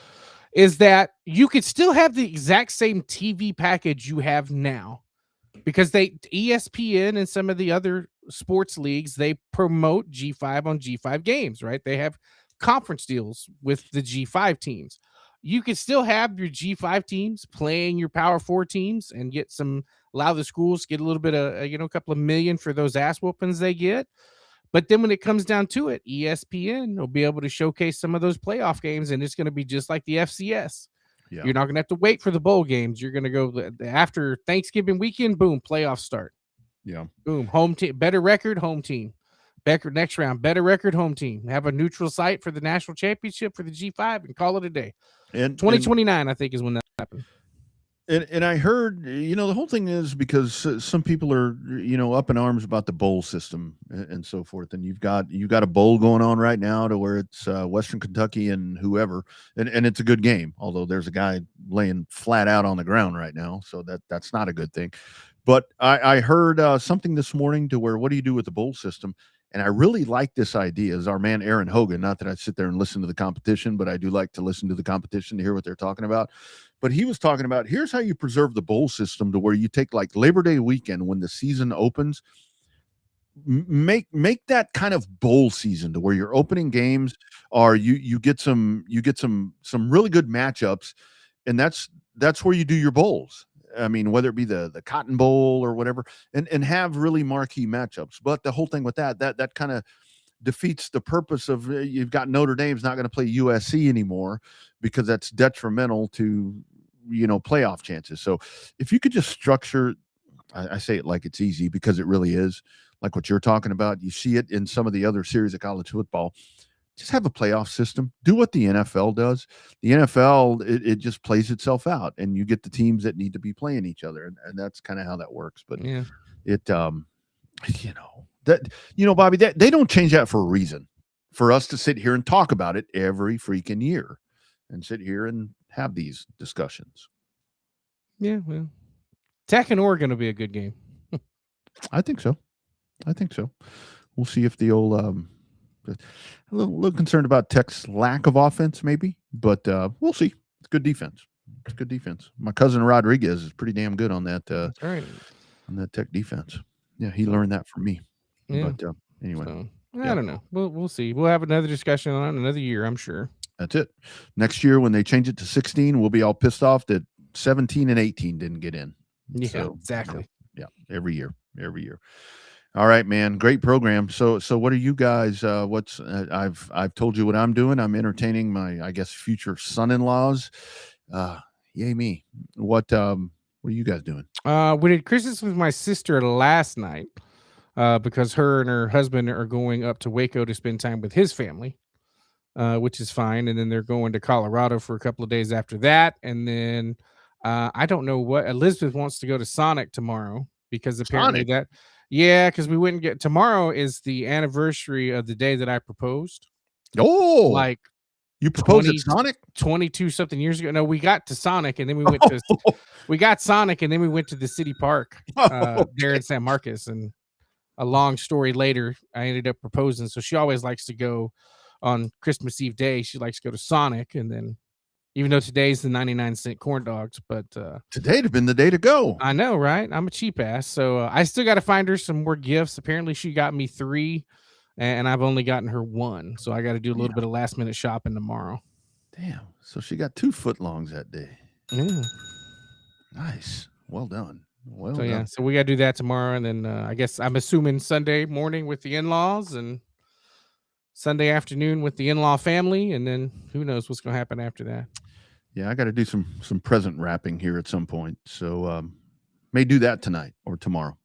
is that you could still have the exact same TV package you have now, because ESPN and some of the other sports leagues, they promote G5 on G5 games, right? They have conference deals with the G5 teams. You could still have your G5 teams playing your Power 4 teams and allow the schools get a little bit of, a couple of million for those ass whoopings they get. But then when it comes down to it, ESPN will be able to showcase some of those playoff games, and it's going to be just like the FCS. Yeah. You're not going to have to wait for the bowl games. You're going to go after Thanksgiving weekend, boom, playoffs start. Yeah. Boom, home team, better record, home team. Next round, better record, home team. Have a neutral site for the national championship for the G5 and call it a day. And 2029, I think, is when that happens. And I heard, the whole thing is because some people are, up in arms about the bowl system and so forth. And you've got a bowl going on right now to where it's Western Kentucky and whoever, and it's a good game. Although there's a guy laying flat out on the ground right now, so that's not a good thing. But I heard something this morning to where, what do you do with the bowl system? And I really like this idea. Is our man Aaron Hogan? Not that I sit there and listen to the competition, but I do like to listen to the competition to hear what they're talking about. But he was talking about, here's how you preserve the bowl system, to where you take like Labor Day weekend when the season opens, make that kind of bowl season to where your opening games are you get some really good matchups, and that's where you do your bowls. I mean, whether it be the Cotton Bowl or whatever, and have really marquee matchups. But the whole thing with that kind of defeats the purpose of, you've got Notre Dame's not going to play USC anymore, because that's detrimental to, playoff chances. So if you could just structure, I say it like it's easy, because it really is, like what you're talking about. You see it in some of the other series of college football. Just have a playoff system. Do what the NFL does. The NFL, it just plays itself out, and you get the teams that need to be playing each other. And that's kind of how that works. But yeah, Bobby, they don't change that for a reason, for us to sit here and talk about it every freaking year and sit here and have these discussions. Yeah, well, Tech and Oregon will be a good game. I think so. We'll see if the old a little concerned about Tech's lack of offense, maybe, but we'll see. It's good defense. My cousin Rodriguez is pretty damn good on that. Right. On that Tech defense. Yeah, he learned that from me. Yeah. But anyway, So, I don't know. We'll see. We'll have another discussion on it another year, I'm sure. that's it. Next year, when they change it to 16, we'll be all pissed off that 17 and 18 didn't get in. Yeah, So, exactly. Yeah, every year. All right, man. Great program. So what are you guys? I've told you what I'm doing. I'm entertaining my, I guess, future son-in-laws. Yay me. What are you guys doing? We did Christmas with my sister last night because her and her husband are going up to Waco to spend time with his family, which is fine. And then they're going to Colorado for a couple of days after that. And then I don't know what Elizabeth wants to go to Sonic tomorrow because apparently because we wouldn't get tomorrow is the anniversary of the day that I proposed. Oh, Like you proposed at Sonic 22 something years ago. No, we got to Sonic and then we went to the city park there in San Marcos. And a long story later, I ended up proposing. So she always likes to go on Christmas Eve day. She likes to go to Sonic. And then even though today's the 99-cent corn dogs, but today'd have been the day to go. I know, right? I'm a cheap ass. So I still got to find her some more gifts. Apparently she got me 3 and I've only gotten her 1. So I got to do a little bit of last minute shopping tomorrow. Damn. So she got 2 footlongs that day. Yeah. Nice. Well done. Yeah, so we got to do that tomorrow. And then I guess I'm assuming Sunday morning with the in-laws and Sunday afternoon with the in-law family. And then who knows what's going to happen after that. Yeah, I got to do some present wrapping here at some point. So may do that tonight or tomorrow.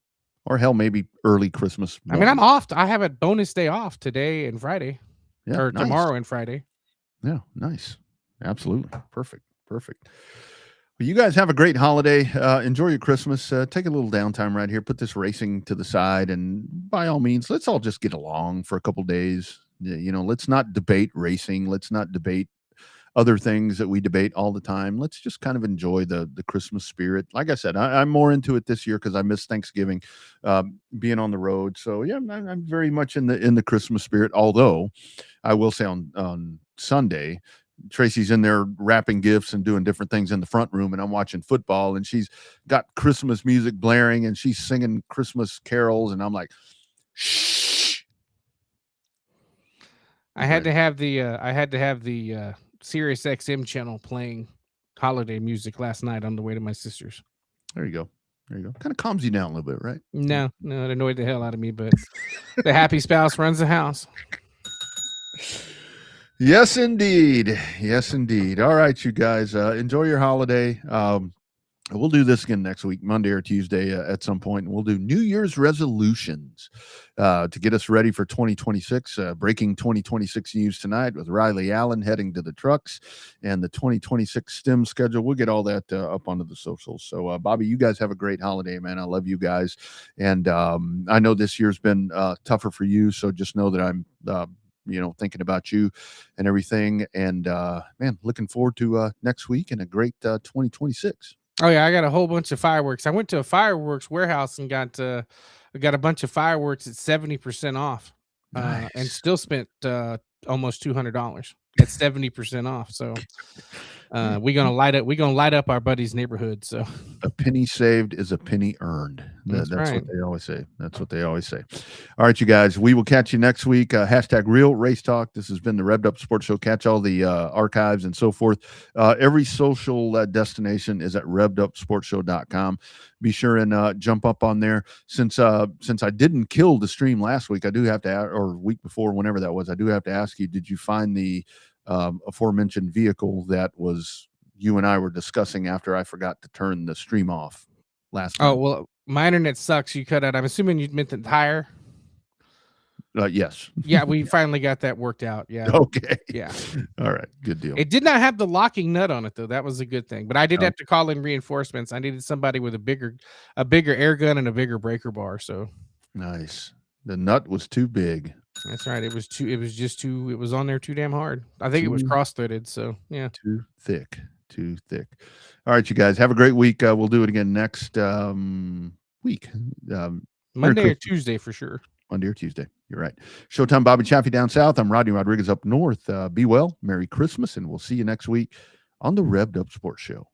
Or hell, maybe early Christmas morning. I mean, I'm off. I have a bonus day off today and Friday. Yeah, or nice. Tomorrow and Friday. Yeah, nice. Absolutely. Perfect. Well, you guys have a great holiday. Enjoy your Christmas. Take a little downtime right here. Put this racing to the side. And by all means, let's all just get along for a couple days. Let's not debate racing. Let's not debate other things that we debate all the time. Let's just kind of enjoy the Christmas spirit. Like I said, I'm more into it this year because I miss Thanksgiving, being on the road. So yeah, I'm very much in the Christmas spirit. Although I will say on Sunday, Tracy's in there wrapping gifts and doing different things in the front room, and I'm watching football, and she's got Christmas music blaring, and she's singing Christmas carols, and I'm like, shh. I had to have the Sirius XM channel playing holiday music last night on the way to my sister's. There you go. Kind of calms you down a little bit, right? No, it annoyed the hell out of me, but the happy spouse runs the house. Yes, indeed. All right, you guys, enjoy your holiday. We'll do this again next week, Monday or Tuesday at some point. And we'll do New Year's resolutions to get us ready for 2026. Breaking 2026 news tonight with Riley Allen heading to the trucks and the 2026 STEM schedule. We'll get all that up onto the socials. So, Bobby, you guys have a great holiday, man. I love you guys. And I know this year's been tougher for you. So just know that I'm thinking about you and everything. And man, looking forward to next week and a great 2026. Oh yeah, I got a whole bunch of fireworks. I went to a fireworks warehouse and got a bunch of fireworks at 70% off, Nice. and still spent almost $200 at 70% off. So we're gonna light up our buddy's neighborhood. So a penny saved is a penny earned. That's right. What they always say. All right, you guys, we will catch you next week. Hashtag Real Race Talk. This has been the Revved Up Sports Show. Catch all the archives and so forth. Every social destination is at revvedupsportshow.com. Be sure and jump up on there. Since I didn't kill the stream last week, I do have to, or week before, whenever that was, I do have to ask you, did you find the aforementioned vehicle that was you and I were discussing after I forgot to turn the stream off last night? Oh, well, my internet sucks. You cut out. I'm assuming you meant the tire. Yes. Yeah, we finally got that worked out. Yeah. Okay. Yeah. All right. Good deal. It did not have the locking nut on it though. That was a good thing. But I did have to call in reinforcements. I needed somebody with a bigger air gun and a bigger breaker bar. So nice. The nut was too big. That's right. It was on there too damn hard. I think it was cross-threaded. So yeah. Too thick. All right, you guys have a great week. We'll do it again next week. Monday or Tuesday for sure. Monday or Tuesday. You're right. Showtime Bobby Chaffee down south. I'm Rodney Rodriguez up north. Be well. Merry Christmas. And we'll see you next week on the Revved Up Sports Show.